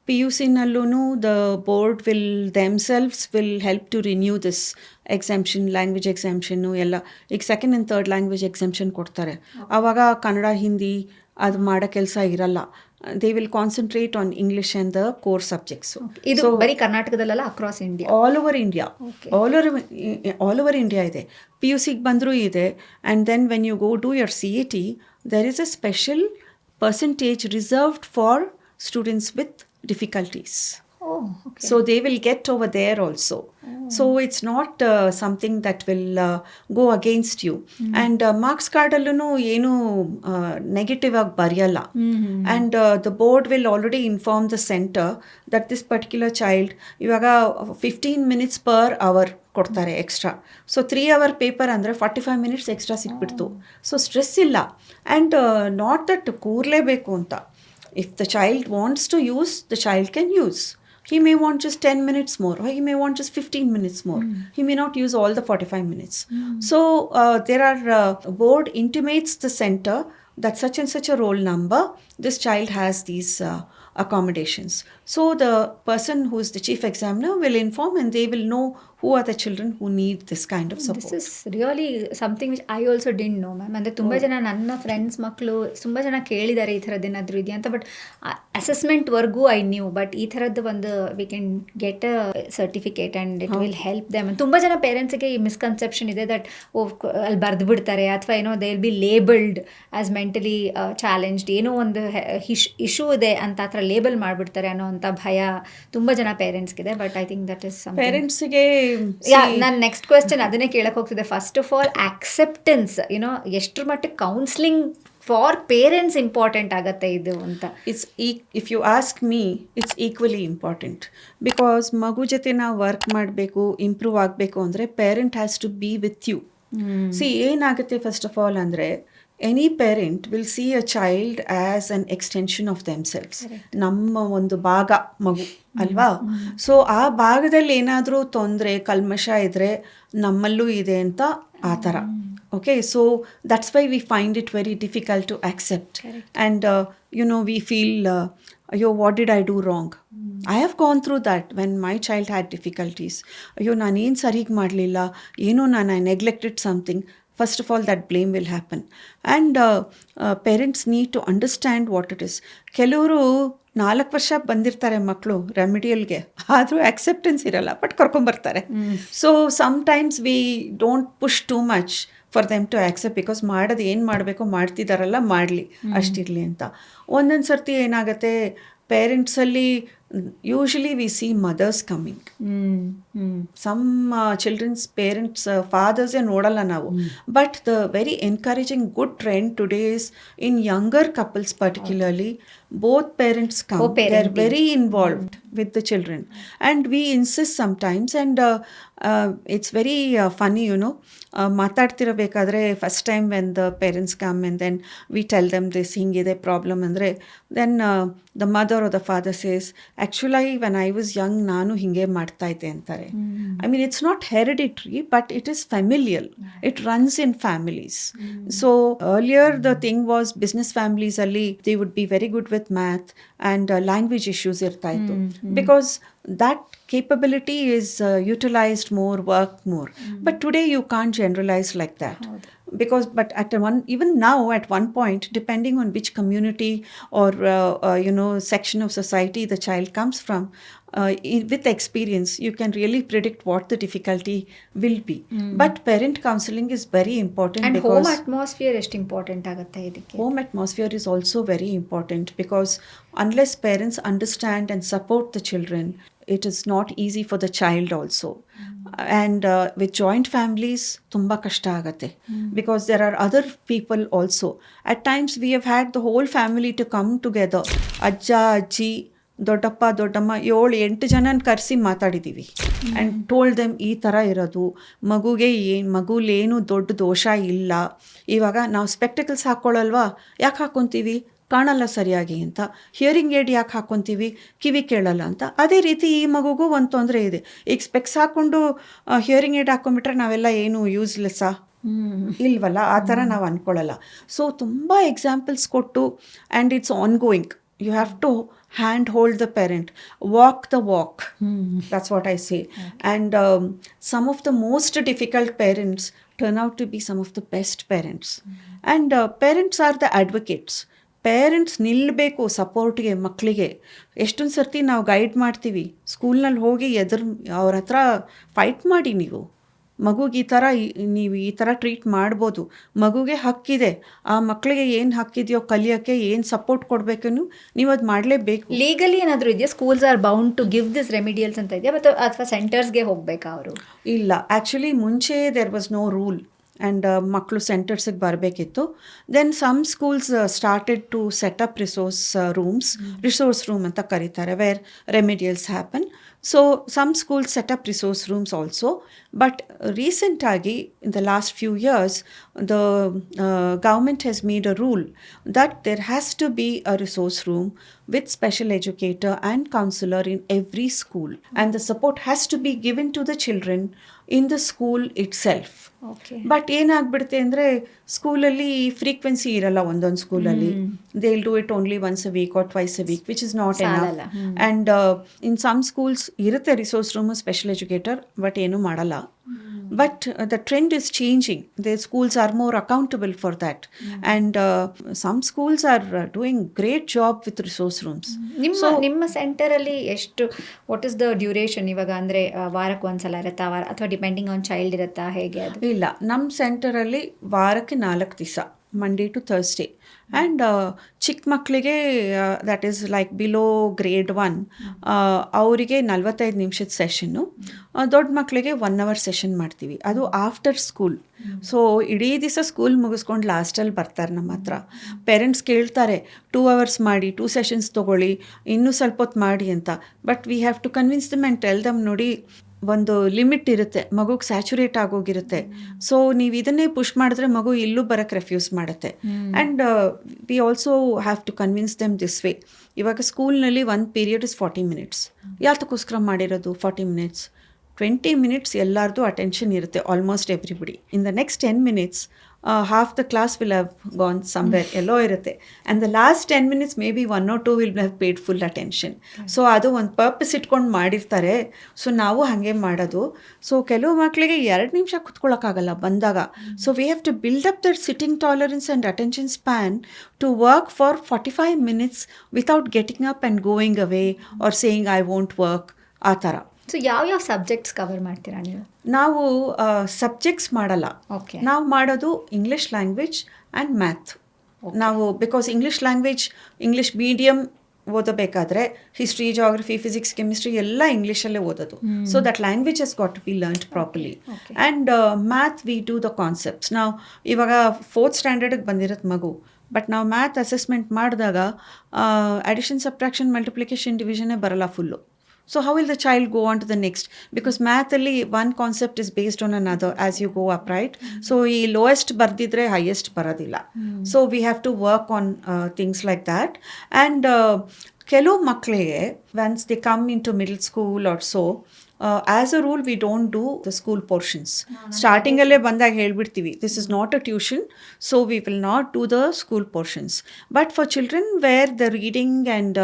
PUC-ನಲ್ಲೂ the board will themselves will help to renew this exemption, language exemption ಎಲ್ಲ. ಈಗ 2nd and 3rd language exemption ಕೊಡ್ತಾರೆ. ಆವಾಗ ಕನ್ನಡ, ಹಿಂದಿ, ಅದು ಮಾಡೋ ಕೆಲಸ ಇರಲ್ಲ. They will concentrate on English and the core subjects. ಇದು ಬರೀ ಕರ್ನಾಟಕದಲ್ಲ, across India? All over India. All over India ಇದೆ. PUC ಬಂದರೂ ಇದೆ. And then when you go do your CAT, there is a special percentage reserved for students with difficulties. Oh, okay. So they will get over there also. So it's not something that will go against you. And marks card allೂ ಏನು negative ಆಗಿ ಬರೆಯಲ್ಲ. And the board will already inform the center that this particular child ಇವಾಗ 15 minutes per hour ಕೊಡ್ತಾರೆ extra. So 3 hour paper ಅಂದರೆ 45 minutes extra ಸಿಕ್ಬಿಡ್ತು. So stress ಇಲ್ಲ. And not that ಕೂರಲೇಬೇಕು ಅಂತ. If the child wants to use, the child can use. He may want just 10 minutes more, or he may want just 15 minutes more. He may not use all the 45 minutes. So there are, board intimates the center that such and such a roll number, this child has these accommodations. So the person who is the chief examiner will inform, and they will know who are the children who need this kind of support. This is really something which I also didn't know, ma'am. ಅಂದರೆ ತುಂಬ ಜನ ನನ್ನ friends ಮಕ್ಕಳು ತುಂಬ ಜನ ಕೇಳಿದ್ದಾರೆ ಈ ಥರದ್ದು ಏನಾದರೂ ಇದೆಯಾ ಅಂತ. ಬಟ್ ಅಸೆಸ್ಮೆಂಟ್ವರೆಗೂ ಐ ನ್ಯೂ. ಬಟ್ ಈ ಥರದ್ದು ಒಂದು we can get a certificate and it will help them. ತುಂಬ ಜನ ಪೇರೆಂಟ್ಸಿಗೆ ಈ ಮಿಸ್ಕನ್ಸೆಪ್ಷನ್ ಇದೆ ದಟ್ ಅಲ್ಲಿ ಬರೆದು ಬಿಡ್ತಾರೆ, ಅಥವಾ ಏನೋ they will be labelled as mentally challenged, ಏನೋ ಒಂದು ಇಶ್ಯೂ ಇದೆ ಅಂತ ಆ ಥರ ಲೇಬಲ್ ಮಾಡಿಬಿಡ್ತಾರೆ ಅನ್ನೋ ಅಂಥ ಭಯ ತುಂಬ ಜನ ಪೇರೆಂಟ್ಸ್ಗಿದೆ. But I think that is ಪೇರೆಂಟ್ಸಿಗೆ ನಾನು ನೆಕ್ಸ್ಟ್ ಕ್ವೆಶ್ಚನ್ ಅದನ್ನೇ ಕೇಳಕ್ಕೆ ಹೋಗ್ತಿದೆ. ಫಸ್ಟ್ ಆಫ್ ಆಲ್ ಆಕ್ಸೆಪ್ಟೆನ್ಸ್, ಏನೋ ಎಷ್ಟರ ಮಟ್ಟಿಗೆ ಕೌನ್ಸ್ಲಿಂಗ್ ಫಾರ್ ಪೇರೆಂಟ್ಸ್ ಇಂಪಾರ್ಟೆಂಟ್ ಆಗತ್ತೆ ಇದು ಅಂತ. If you ask me, it's equally important. Because ಮಗು ಜೊತೆ ನಾವು ವರ್ಕ್ ಮಾಡಬೇಕು, ಇಂಪ್ರೂವ್ ಆಗಬೇಕು ಅಂದರೆ parent has to be with you. See ಏನಾಗುತ್ತೆ ಫಸ್ಟ್ ಆಫ್ ಆಲ್ ಅಂದರೆ, any parent will see a child as an extension of themselves. ನಮ್ಮ ಒಂದು ಭಾಗ ಮಗು ಅಲ್ವಾ? ಸೊ ಆ ಭಾಗದಲ್ಲಿ ಏನಾದರೂ ತೊಂದರೆ ಕಲ್ಮಶ ಇದ್ದರೆ ನಮ್ಮಲ್ಲೂ ಇದೆ ಅಂತ ಆ ಥರ. Okay, so that's why we find it very difficult to accept. Correct. And we feel, ayyo, what did I do wrong? I have gone through that when my child had difficulties. Ayyo, ನಾನು ಏನು ಸರಿಗೆ ಮಾಡಲಿಲ್ಲ, ಏನೋ I neglected something. First of all, that blame will happen. And parents need to understand what it is. ಕೆಲವರು 4 ವರ್ಷ ಬಂದಿರ್ತಾರೆ ಮಕ್ಕಳು ರೆಮಿಡಿಯಲ್ಗೆ, ಆದರೂ ಆಕ್ಸೆಪ್ಟೆನ್ಸ್ ಇರಲ್ಲ, ಬಟ್ ಕರ್ಕೊಂಬರ್ತಾರೆ. So sometimes we don't push too much for them to accept, because ಮಾಡೋದು ಏನು ಮಾಡಬೇಕೋ ಮಾಡ್ತಿದ್ದಾರಲ್ಲ, ಮಾಡಲಿ ಅಷ್ಟಿರಲಿ ಅಂತ. ಒಂದೊಂದು ಸರ್ತಿ ಏನಾಗುತ್ತೆ, ಪೇರೆಂಟ್ಸಲ್ಲಿ usually we see mothers coming. Some children's parents ಫಾದರ್ಸೇ ನೋಡಲ್ಲ ನಾವು. But the very encouraging good trend today is in younger couples particularly, both parents come. They are very involved with the children, and we insist sometimes, and it's very funny, ಮಾತಾಡ್ತಿರಬೇಕಾದ್ರೆ first time when the parents come and then we tell them this ಹಿಂಗಿದೆ problem ಅಂದರೆ, then the mother or the father says, ಆ್ಯಕ್ಚುಲಾಗಿ when I was young ನಾನು ಹಿಂಗೆ ಮಾಡ್ತಾ ಇದ್ದೆ ಅಂತಾರೆ. I mean it's not hereditary, but it is familial. It runs in families. So earlier the thing was business ಫ್ಯಾಮಿಲೀಸಲ್ಲಿ they would be very good with math and language issues ಇರ್ತಾ ಇತ್ತು, because that capability is utilized more, worked more. But today you can't generalize like that. Because but even now at one point, depending on which community or section of society the child comes from, with experience you can really predict what the difficulty will be. But parent counseling is very important. And because home atmosphere ಎಷ್ಟು important ಆಗುತ್ತೆ ಇದಕ್ಕೆ? Home atmosphere is also very important, because unless parents understand and support the children, it is not easy for the child also. And with joint families tumba kashta agate, because there are other people also. At times we have had the whole family to come together, ajja ajji ದೊಡ್ಡಪ್ಪ ದೊಡ್ಡಮ್ಮ 7-8 ಜನನ ಕರೆಸಿ ಮಾತಾಡಿದ್ದೀವಿ. And told them ಈ ಥರ ಇರೋದು, ಮಗುಲೇನು ದೊಡ್ಡ ದೋಷ ಇಲ್ಲ. ಇವಾಗ ನಾವು ಸ್ಪೆಕ್ಟಕಲ್ಸ್ ಹಾಕ್ಕೊಳ್ಳಲ್ವಾ, ಯಾಕೆ ಹಾಕ್ಕೊತೀವಿ, ಕಾಣಲ್ಲ ಸರಿಯಾಗಿ ಅಂತ. ಹಿಯರಿಂಗ್ ಏಡ್ ಯಾಕೆ ಹಾಕ್ಕೊತೀವಿ, ಕಿವಿ ಕೇಳಲ್ಲ ಅಂತ. ಅದೇ ರೀತಿ ಈ ಮಗುಗೂ ಒಂದು ತೊಂದರೆ ಇದೆ. ಈಗ ಸ್ಪೆಕ್ಸ್ ಹಾಕ್ಕೊಂಡು ಹಿಯರಿಂಗ್ ಏಡ್ ಹಾಕ್ಕೊಂಡ್ಬಿಟ್ರೆ ನಾವೆಲ್ಲ ಏನು ಯೂಸ್ಲೆಸ್ಸಾ ಇಲ್ವಲ್ಲ, ಆ ಥರ ನಾವು ಅಂದ್ಕೊಳ್ಳಲ್ಲ. ಸೊ ತುಂಬ ಎಕ್ಸಾಂಪಲ್ಸ್ ಕೊಟ್ಟು, and it's on going. You have to hand hold the parent, walk the walk. That's what I say. And some of the most difficult parents turn out to be some of the best parents. And parents are the advocates. Parents ನಿಲ್ಲಬೇಕು ಸಪೋರ್ಟ್ಗೆ ಮಕ್ಕಳಿಗೆ. ಎಷ್ಟೊಂದು ಸರ್ತಿ ನಾವು guide ಮಾಡ್ತೀವಿ, ಸ್ಕೂಲ್ನಲ್ಲಿ ಹೋಗಿ ಅವ್ರ ಹತ್ರ ಫೈಟ್ ಮಾಡಿ, ನೀವು ಮಗುಗೆ ನೀವು ಈ ಥರ ಟ್ರೀಟ್ ಮಾಡ್ಬೋದು, ಮಗುಗೆ ಹಕ್ಕಿದೆ, ಆ ಮಕ್ಕಳಿಗೆ ಏನು ಹಕ್ಕಿದೆಯೋ ಕಲಿಯೋಕ್ಕೆ ಏನು ಸಪೋರ್ಟ್ ಕೊಡಬೇಕನ್ನು ನೀವು ಅದು ಮಾಡಲೇಬೇಕು. ಲೀಗಲಿ ಏನಾದರೂ ಇದೆಯಾ, schools are bound to give this remedials ಅಂತ ಇದೆಯಾ, ಮತ್ತು ಅಥವಾ ಸೆಂಟರ್ಸ್ಗೆ ಹೋಗಬೇಕಾ ಅವರು? ಇಲ್ಲ, ಆ್ಯಕ್ಚುಲಿ ಮುಂಚೆ there was no rule and ಮಕ್ಕಳು ಸೆಂಟರ್ಸಿಗೆ ಬರಬೇಕಿತ್ತು. Then some schools started to set up resource room ಅಂತ ಕರೀತಾರೆ, where remedials happen. So some schools set up resource rooms also. But ರೀಸೆಂಟಾಗಿ in the last few years the government has made a rule that there has to be a resource room with special educator and counselor in every school, and the support has to be given to the children in the school itself. Okay. But ಏನಾಗ್ಬಿಡುತ್ತೆ ಅಂದರೆ ಸ್ಕೂಲಲ್ಲಿ frequency ಇರಲ್ಲ, ಒಂದೊಂದು ಸ್ಕೂಲಲ್ಲಿ they will do it only once a week or twice a week, which is not enough. And in some schools ಇರುತ್ತೆ resource room, special educator, but ಏನೂ ಮಾಡಲ್ಲ. But the trend is changing. The schools are more accountable for that. And some schools are doing great job with resource rooms. ನಿಮ್ಮ ಸೆಂಟರಲ್ಲಿ ಎಷ್ಟು, what is the duration ಇವಾಗ? ಅಂದರೆ ವಾರಕ್ಕೆ ಒಂದ್ಸಲ ಇರುತ್ತಾ, ಅಥವಾ ಡಿಪೆಂಡಿಂಗ್ ಆನ್ ಚೈಲ್ಡ್ ಇರುತ್ತಾ, ಹೇಗೆ ಅದು? ಇಲ್ಲ, ನಮ್ಮ ಸೆಂಟರಲ್ಲಿ ವಾರಕ್ಕೆ 4 ದಿವಸ, ಮಂಡೇ ಟು ಥರ್ಸ್ಡೇ. ಆ್ಯಂಡ್ ಚಿಕ್ಕ ಮಕ್ಕಳಿಗೆ that is like below grade 1, ಅವರಿಗೆ 45 ನಿಮಿಷದ ಸೆಷನ್ನು. ದೊಡ್ಡ ಮಕ್ಕಳಿಗೆ 1 hour ಸೆಷನ್ ಮಾಡ್ತೀವಿ, ಅದು ಆಫ್ಟರ್ ಸ್ಕೂಲ್. ಸೊ ಇಡೀ ದಿವಸ ಸ್ಕೂಲ್ ಮುಗಿಸ್ಕೊಂಡು ಲಾಸ್ಟಲ್ಲಿ ಬರ್ತಾರೆ ನಮ್ಮ ಹತ್ರ. ಪೇರೆಂಟ್ಸ್ ಕೇಳ್ತಾರೆ 2 hours ಮಾಡಿ, 2 sessions ತೊಗೊಳ್ಳಿ, ಇನ್ನೂ ಸ್ವಲ್ಪ ಹೊತ್ತು ಮಾಡಿ ಅಂತ. But we have to convince them and tell them, ನೋಡಿ ಒಂದು ಲಿಮಿಟ್ ಇರುತ್ತೆ, ಮಗುಗೆ ಸ್ಯಾಚುರೇಟ್ ಆಗೋಗಿರುತ್ತೆ. ಸೊ ನೀವು ಇದನ್ನೇ ಪುಷ್ ಮಾಡಿದ್ರೆ ಮಗು ಇಲ್ಲೂ ಬರೋಕ್ಕೆ ರೆಫ್ಯೂಸ್ ಮಾಡುತ್ತೆ. And we also have to convince them this way. ಇವಾಗ ಸ್ಕೂಲ್ನಲ್ಲಿ ಒಂದು ಪೀರಿಯಡ್ ಇಸ್ 40 minutes. ಯಾತಕ್ಕೋಸ್ಕರ ಮಾಡಿರೋದು 40 minutes? 20 minutes ಎಲ್ಲರದು ಅಟೆನ್ಷನ್ ಇರುತ್ತೆ, almost everybody. In the next 10 minutes half the class will have gone somewhere, ಎಲ್ಲೋ ಇರುತ್ತೆ. And the last 10 minutes may be 1 or 2 will have paid full attention. So ಅದು ಒಂದು purpose ಇಟ್ಕೊಂಡು ಮಾಡಿರ್ತಾರೆ. So ನಾವು ಹಾಗೆ ಮಾಡೋದು. ಸೊ ಕೆಲವು ಮಕ್ಕಳಿಗೆ 2 ನಿಮಿಷ ಕುತ್ಕೊಳ್ಳೋಕ್ಕಾಗಲ್ಲ ಬಂದಾಗ. So we have to build up their sitting tolerance and attention span to work for 45 minutes without getting up and going away or saying I won't work, ಆ ಥರ. ಸೊ ಯಾವ ಸಬ್ಜೆಕ್ಟ್ಸ್ ಕವರ್ ಮಾಡ್ತೀರಾ ನೀವು? ನಾವು ಸಬ್ಜೆಕ್ಟ್ಸ್ ಮಾಡಲ್ಲ. Okay. ನಾವು ಮಾಡೋದು English language and math. ನಾವು ಬಿಕಾಸ್ ಇಂಗ್ಲೀಷ್ ಮೀಡಿಯಮ್ ಓದಬೇಕಾದ್ರೆ ಹಿಸ್ಟ್ರಿ, ಜಾಗ್ರಫಿ, ಫಿಸಿಕ್ಸ್, ಕೆಮಿಸ್ಟ್ರಿ ಎಲ್ಲ ಇಂಗ್ಲೀಷಲ್ಲೇ ಓದೋದು. So that language has got to be learned properly. And math we do the concepts. ನಾವು ಇವಾಗ 4th ಸ್ಟ್ಯಾಂಡರ್ಡಿಗೆ ಬಂದಿರೋದು ಮಗು, ಬಟ್ ನಾವು ಮ್ಯಾಥ್ ಅಸೆಸ್ಮೆಂಟ್ ಮಾಡಿದಾಗ ಅಡಿಷನ್, ಸಬ್ಟ್ರಾಕ್ಷನ್, ಮಲ್ಟಿಪ್ಲಿಕೇಶನ್, ಡಿವಿಷನ್ನೇ ಬರಲ್ಲ full. So how will the child go on to the next? Because math alli one concept is based on another as you go up, right? So ee lowest bardidre highest baradilla. So we have to work on things like that. And ಕೆಲವು ಮಕ್ಕಳಿಗೆ once they come into middle school or so, as a rule we don't do the school portions. ಸ್ಟಾರ್ಟಿಂಗಲ್ಲೇ ಬಂದಾಗ ಹೇಳ್ಬಿಡ್ತೀವಿ, this is not a tuition, so we will not do the school portions. But for children where the reading and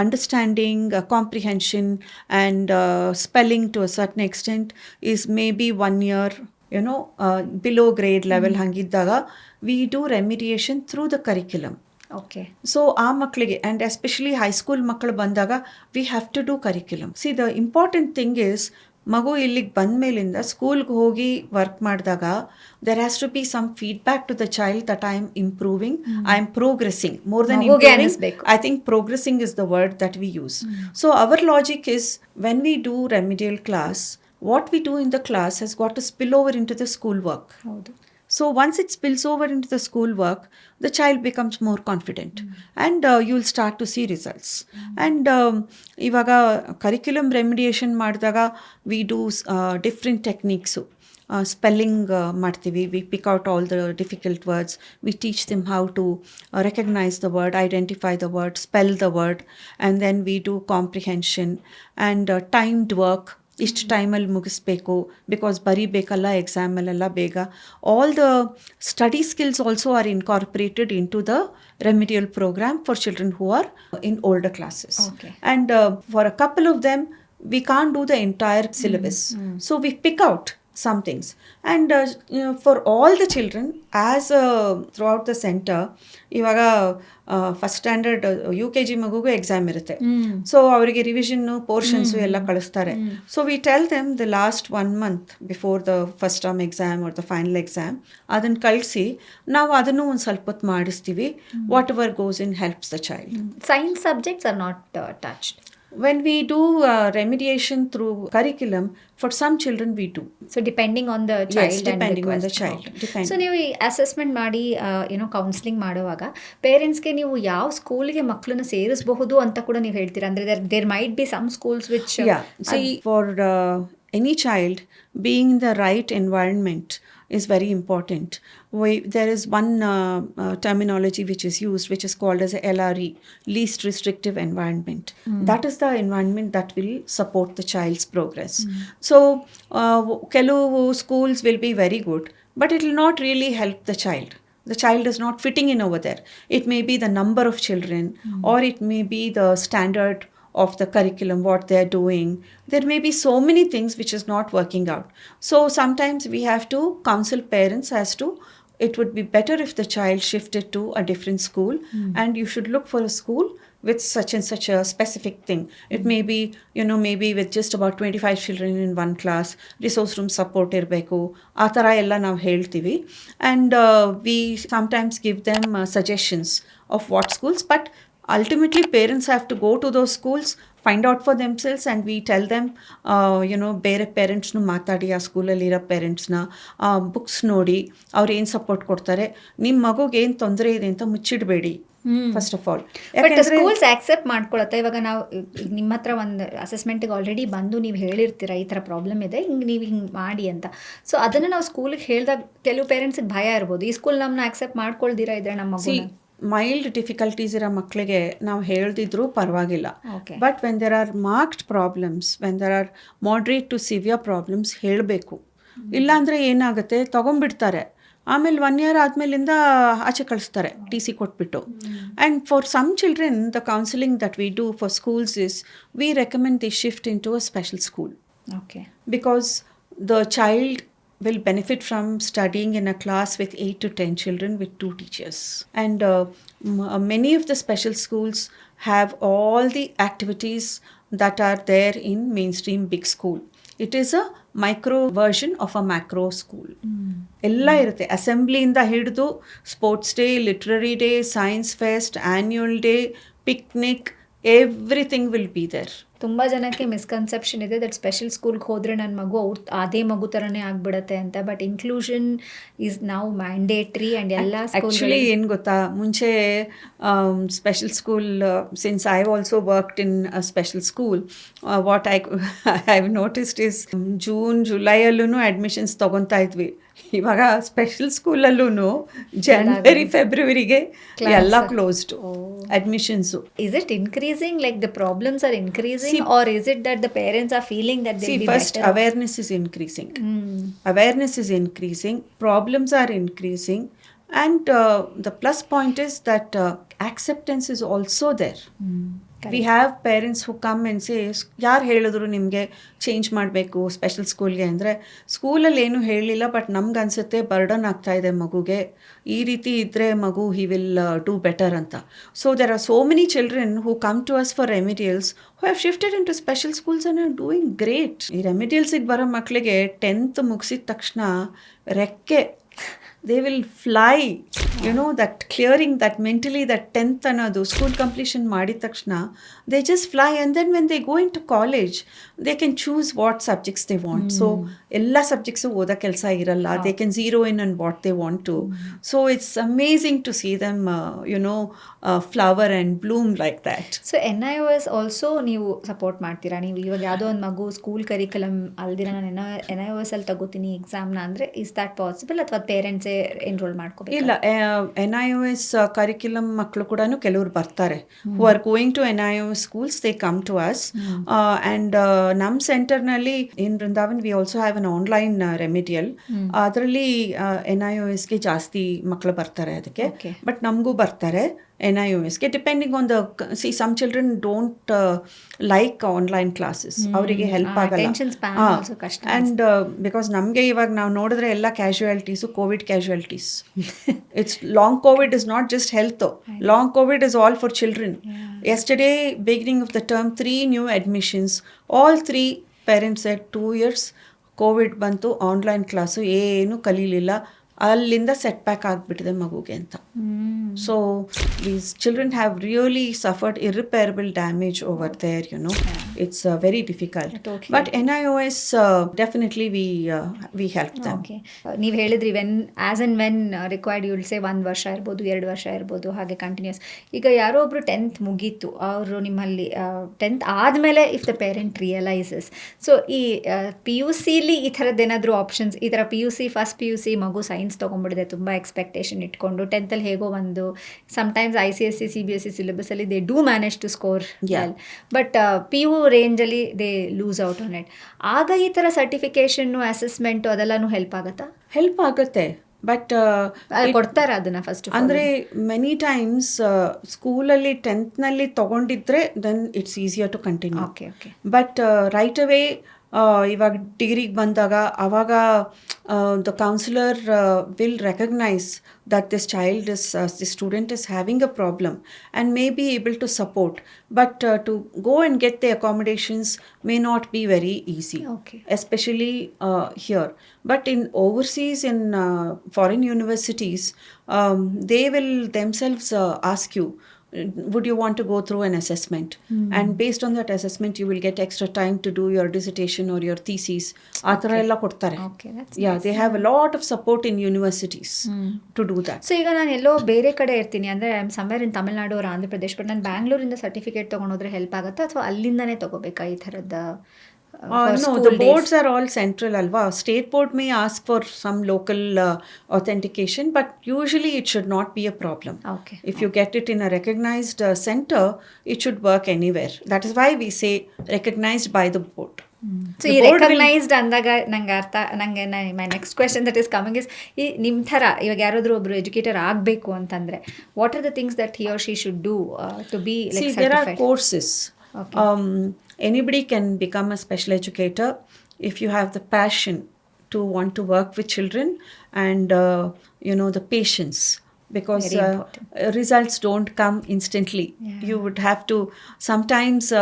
understanding, comprehension and spelling to a certain extent is maybe 1 year, below grade level, hangiddaga we do remediation through the curriculum. Okay. So ಆ ಮಕ್ಕಳಿಗೆ, and especially high school ಮಕ್ಕಳು ಬಂದಾಗ we have to do curriculum. See the important thing is, ಮಗು ಇಲ್ಲಿಗೆ ಬಂದ ಮೇಲಿಂದ ಸ್ಕೂಲ್ಗೆ ಹೋಗಿ ವರ್ಕ್ ಮಾಡಿದಾಗ there has to be some feedback to the child that I am improving, I am progressing. More than improving, I think progressing is the word that we use. So our logic is, when we do remedial class, what we do in the class has got to spill over into the school work. So once it spills over into the school work, the child becomes more confident and you will start to see results. And ivaga curriculum remediation ಮಾಡಿದಾಗ we do different techniques. Spelling ಮಾಡ್ತೀವಿ, we pick out all the difficult words, we teach them how to recognize the word, identify the word, spell the word, and then we do comprehension and timed work. ಇಷ್ಟು ಟೈಮಲ್ಲಿ ಮುಗಿಸ್ಬೇಕು, because ಬರೀಬೇಕಲ್ಲ ಎಕ್ಸಾಮಲ್ಲೆಲ್ಲ ಬೇಗ. All the study skills also are incorporated into the remedial program for children who are in older classes. And for a couple of them we can't do the entire syllabus. So we pick out some things. And for all the children, as throughout the center, ಇವಾಗ first standard UKG ಮಗುಗೂ exam ಇರುತ್ತೆ. So ಅವರಿಗೆ ರಿವಿಷನ್ನು portions ಎಲ್ಲ ಕಳಿಸ್ತಾರೆ. So we tell them the last 1 month before the first term exam are the final exam ಅದನ್ನು ಕಳಿಸಿ ನಾವು ಅದನ್ನು ಒಂದು ಸ್ವಲ್ಪ ಹೊತ್ತು ಮಾಡಿಸ್ತೀವಿ. What ever goes in helps the child. Science subjects are not touched. When we do remediation through curriculum, for some children we do. So depending on the child. Yes, depending on the child. Okay. So ನೀವು ಈ assessment ಮಾಡಿ counselling ಮಾಡುವಾಗ ಪೇರೆಂಟ್ಸ್ಗೆ ನೀವು ಯಾವ ಸ್ಕೂಲ್ಗೆ ಮಕ್ಕಳನ್ನ ಸೇರಿಸಬಹುದು ಅಂತ ಕೂಡ ನೀವು ಹೇಳ್ತೀರಾ? ಅಂದರೆ there might be some schools which for any child, being in the right environment is very important. There is one terminology which is used, which is called as a LRE, least restrictive environment. That is the environment that will support the child's progress. So ಕೆಲವು schools will be very good, but it will not really help the child. The child is not fitting in over there. It may be the number of children, or it may be the standard of the curriculum, what they're doing. There may be so many things which is not working out. So sometimes we have to counsel parents as to it would be better if the child shifted to a different school, and you should look for a school with such and such a specific thing. It may be, maybe with just about 25 children in one class, resource room support irbeku, ಆ ಥರ ಎಲ್ಲ ನಾವು ಹೇಳ್ತೀವಿ. And we sometimes give them suggestions of what schools, but ultimately parents have to go to those schools, find out for themselves, and we tell them, ಬೇರೆ ಪೇರೆಂಟ್ಸ್ನು ಮಾತಾಡಿ, ಆ ಸ್ಕೂಲಲ್ಲಿರೋ ಪೇರೆಂಟ್ಸ್ನ books ನೋಡಿ ಅವ್ರು ಏನು ಸಪೋರ್ಟ್ ಕೊಡ್ತಾರೆ, ನಿಮ್ಮ ಮಗುಗೆ ಏನು ತೊಂದರೆ ಇದೆ ಅಂತ ಮುಚ್ಚಿಡಬೇಡಿ first of all. But schools accept ಮಾಡ್ಕೊಳತ್ತೆ. ಇವಾಗ ನಾವು ನಿಮ್ಮ ಹತ್ರ ಒಂದು ಅಸೆಸ್ಮೆಂಟ್ಗೆ ಆಲ್ರೆಡಿ ಬಂದು ನೀವು ಹೇಳಿರ್ತೀರ ಈ ಥರ ಪ್ರಾಬ್ಲಮ್ ಇದೆ, ನೀವು ಹಿಂಗೆ ಮಾಡಿ ಅಂತ. ಸೊ ಅದನ್ನು ನಾವು ಸ್ಕೂಲಿಗೆ ಹೇಳಿದಾಗ ಕೆಲವು ಪೇರೆಂಟ್ಸಿಗೆ ಭಯ ಇರ್ಬೋದು, ಈ ಸ್ಕೂಲ್ ನಮ್ಮನ್ನ ಆಕ್ಸೆಪ್ಟ್ ಮಾಡ್ಕೊಳ್ದಿರಾ ಇದ್ರೆ ನಮ್ಮ ಮಗು ಮೈಲ್ಡ್ ಡಿಫಿಕಲ್ಟೀಸ್ ಇರೋ ಮಕ್ಕಳಿಗೆ ನಾವು ಹೇಳ್ದಿದ್ರು ಪರವಾಗಿಲ್ಲ. But when there are marked problems, when there are moderate to severe problems ಹೇಳಬೇಕು. ಇಲ್ಲಾಂದರೆ ಏನಾಗುತ್ತೆ, ತೊಗೊಂಡ್ಬಿಡ್ತಾರೆ, ಆಮೇಲೆ 1 year ಆದಮೇಲಿಂದ ಆಚೆ ಕಳಿಸ್ತಾರೆ TC ಕೊಟ್ಬಿಟ್ಟು. And for some children the counselling that we do for schools is we recommend the shift into a special school. Okay. Because the child will benefit from studying in a class with 8 to 10 children with 2 teachers. And many of the special schools have all the activities that are there in mainstream big school. It is a micro version of a macro school. ಎಲ್ಲ ಇರುತ್ತೆ, ಅಸೆಂಬ್ಲಿಯಿಂದ ಹಿಡಿದು sports day, literary day, science fest, annual day, picnic, everything will be there. ತುಂಬ ಜನಕ್ಕೆ misconception ಇದೆ that special ಸ್ಕೂಲ್ಗೆ ಹೋದರೆ ನನ್ನ ಮಗು ಅದೇ ಮಗು ಥರನೇ ಆಗಿಬಿಡುತ್ತೆ ಅಂತ. But inclusion is now mandatory and ಎಲ್ಲ ಆ್ಯಕ್ಚುಲಿ ಏನು ಗೊತ್ತಾ, ಮುಂಚೆ special school, since I also worked in a special school, what I have noticed is June ಜುಲೈಯಲ್ಲೂ ಅಡ್ಮಿಷನ್ಸ್ ತೊಗೊತಾ ಇದ್ವಿ. ಇವಾಗ ಸ್ಪೆಷಲ್ ಸ್ಕೂಲಲ್ಲೂ ಜನವರಿ ಫೆಬ್ರವರಿಗೆ ಎಲ್ಲ closed admissions. Is it increasing, like the problems are increasing, or is it that the parents are feeling that they'll be first better? awareness is increasing. Awareness is increasing, problems are increasing, and the plus point is that acceptance is also there. We have parents who come and say, ಯಾರು ಹೇಳಿದ್ರು ನಿಮಗೆ change ಮಾಡಬೇಕು special ಸ್ಕೂಲ್ಗೆ ಅಂದರೆ, ಸ್ಕೂಲಲ್ಲಿ ಏನೂ ಹೇಳಲಿಲ್ಲ, but ನಮ್ಗೆ ಅನಿಸುತ್ತೆ ಬರ್ಡನ್ ಆಗ್ತಾ ಇದೆ ಮಗುಗೆ, ಈ ರೀತಿ ಇದ್ದರೆ ಮಗು ಹಿ ವಿಲ್ ಡೂ ಬೆಟರ್ ಅಂತ. So there are so many children who come to us for remedials who have shifted in to special schools and are doing great. ಈ ರೆಮಿಡಿಯಲ್ಸಿಗೆ ಬರೋ ಮಕ್ಕಳಿಗೆ 10th ಮುಗಿಸಿದ ತಕ್ಷಣ ರೆಕ್ಕೆ, they will fly, that clearing, that mentally, that 10th ಅನ್ನೋದು school completion ಮಾಡಿದ ತಕ್ಷಣ they just fly, and then when they go into college they can choose what subjects they want. So ಎಲ್ಲ ಸಬ್ಜೆಕ್ಟ್ಸು ಓದೋ ಕೆಲಸ ಇರಲ್ಲ, they can zero in on what they want to. So it's amazing to see them flower and bloom like that. So NIOS also ನೀವು support ಮಾಡ್ತೀರಾ? ನೀವು ಇವಾಗ ಯಾವುದೋ ಒಂದು ಮಗು ಸ್ಕೂಲ್ ಕರಿಕ್ಯುಲಮ್ ಅಲ್ದಿರ ನಾನು NIOS ಅಲ್ಲಿ ತಗೋತೀನಿ ಎಕ್ಸಾಮ್ನ ಅಂದರೆ, ಇಸ್ ದ್ಯಾಟ್ ಪಾಸಿಬಲ್, ಅಥವಾ ಪೇರೆಂಟ್ಸೇ ಎನ್ರೋಲ್ ಮಾಡ್ಕೋಬೇಕು? ಇಲ್ಲ, NIOS ಕರಿಕ್ಯುಲಮ್ ಮಕ್ಕಳು ಕೂಡ ಕೆಲವ್ರು ಬರ್ತಾರೆ, who are going to NIOS schools, they come to us. And ನಮ್ಮ ಸೆಂಟರ್ನಲ್ಲಿ in Vrindavan we also have an online remedial. ಅದರಲ್ಲಿ NIOSಗೆ ಜಾಸ್ತಿ ಮಕ್ಕಳು ಬರ್ತಾರೆ ಅದಕ್ಕೆ, ಬಟ್ ನಮಗೂ ಬರ್ತಾರೆ. NIOSಗೆ depending on the some children don't like online classes, ಅವರಿಗೆ ಹೆಲ್ಪ್ ಆಗಲ್ಲ. attention span also ಕಷ್ಟ ಆ್ಯಂಡ್ ಬಿಕಾಸ್ ನಮಗೆ ಇವಾಗ ನಾವು ನೋಡಿದ್ರೆ ಎಲ್ಲ casualties covid casualties. It's long covid is not just health, long covid is all for children. Yesterday, beginning of the term, 3 new admissions. All 3 parents said 2 years covid ಬಂತು, online class ಏನು ಕಲೀಲಿಲ್ಲ, ಅಲ್ಲಿಂದ set back ಆಗಿಬಿಟ್ಟಿದೆ ಮಗುಗೆ ಅಂತ. So these children have really suffered irreparable damage over there, it's very difficult. But NIOS definitely we help them. Okay, ನೀವು ಹೇಳಿದ್ರಿ as and when required you'll say 1 ವರ್ಷ ಇರ್ಬೋದು, 2 ವರ್ಷ ಇರ್ಬೋದು, ಹಾಗೆ ಕಂಟಿನ್ಯೂಸ್. ಈಗ ಯಾರೋ ಒಬ್ರು 10th ಮುಗೀತು, ಅವರು ನಿಮ್ಮಲ್ಲಿ 10th ಆದಮೇಲೆ if the parent realises, so ಈ PUC ಈ ಥರದ್ದೇನಾದರೂ ಆಪ್ಷನ್ಸ್, ಈ ಥರ PUC ಫಸ್ಟ್ PUC ಮಗು ಸೈನ್ಸ್ ತೊಗೊಂಡ್ಬಿಡಿದೆ, ತುಂಬ ಎಕ್ಸ್ಪೆಕ್ಟೇಷನ್ ಇಟ್ಕೊಂಡು 10th ಹೇಗೋ ಒಂದು ಸಮ್ಟೈಮ್ಸ್ ICSE CBSE ಸಿಲೆಬಸಲ್ಲಿ they do manage to score well, but PU ರೇಂಜಲ್ಲಿ they lose out on it. ಆಗ ಈ ಥರ ಸರ್ಟಿಫಿಕೇಷನ್ನು ಅಸೆಸ್ಮೆಂಟು ಅದೆಲ್ಲನೂ ಹೆಲ್ಪ್ ಆಗುತ್ತಾ? ಹೆಲ್ಪ್ ಆಗುತ್ತೆ, ಬಟ್ ಕೊಡ್ತಾರ ಅದನ್ನ ಫಸ್ಟ್? ಅಂದರೆ ಮೆನಿ ಟೈಮ್ಸ್ ಸ್ಕೂಲಲ್ಲಿ 10th ತೊಗೊಂಡಿದ್ರೆ then it's easier to continue. Okay okay. But right away ಇವಾಗ ಡಿಗ್ರಿಗೆ ಬಂದಾಗ ಆವಾಗ the counsellor will recognise that this child is, this student is having a problem and may be able to support, but to go and get the accommodations may not be very easy. Okay. Especially here. But in overseas, in foreign universities, they will themselves ask you, would you want to go through an assessment? And based on that assessment, you will get extra time to do your dissertation or your thesis. ಆ ಥರ ಎಲ್ಲ ಕೊಡ್ತಾರೆ. They have a lot of support in universities to do that. So ಈಗ ನಾನು ಎಲ್ಲೋ ಬೇರೆ ಕಡೆ ಇರ್ತೀನಿ, ಅಂದರೆ I am somewhere in Tamil Nadu or Andhra Pradesh, but ನಾನು ಬ್ಯಾಂಗ್ಳೂರಿಂದ ಸರ್ಟಿಫಿಕೇಟ್ ತೊಗೊಂಡೋದ್ರೆ ಹೆಲ್ಪ್ ಆಗುತ್ತಾ, ಅಥವಾ ಅಲ್ಲಿಂದನೇ ತೊಗೋಬೇಕಾ ಈ ಥರದ? No, the boards are all central, alva. State board may ask for some local authentication, but usually it should not be a problem. Okay. If you get it in a recognized center, it should work anywhere. That is why we say recognized by the board. So ಈ recognised ಅಂದಾಗ ನಂಗೆ my next question that is coming is, ಈ ನಿಮ್ಮ ಥರ ಇವಾಗ ಯಾರಾದರೂ ಒಬ್ಬರು educator ಆಗಬೇಕು ಅಂತಂದರೆ what are the things that he or she should do to be like certified? There are courses. Anybody can become a special educator if you have the passion to want to work with children and the patience, because results don't come instantly. You would have to sometimes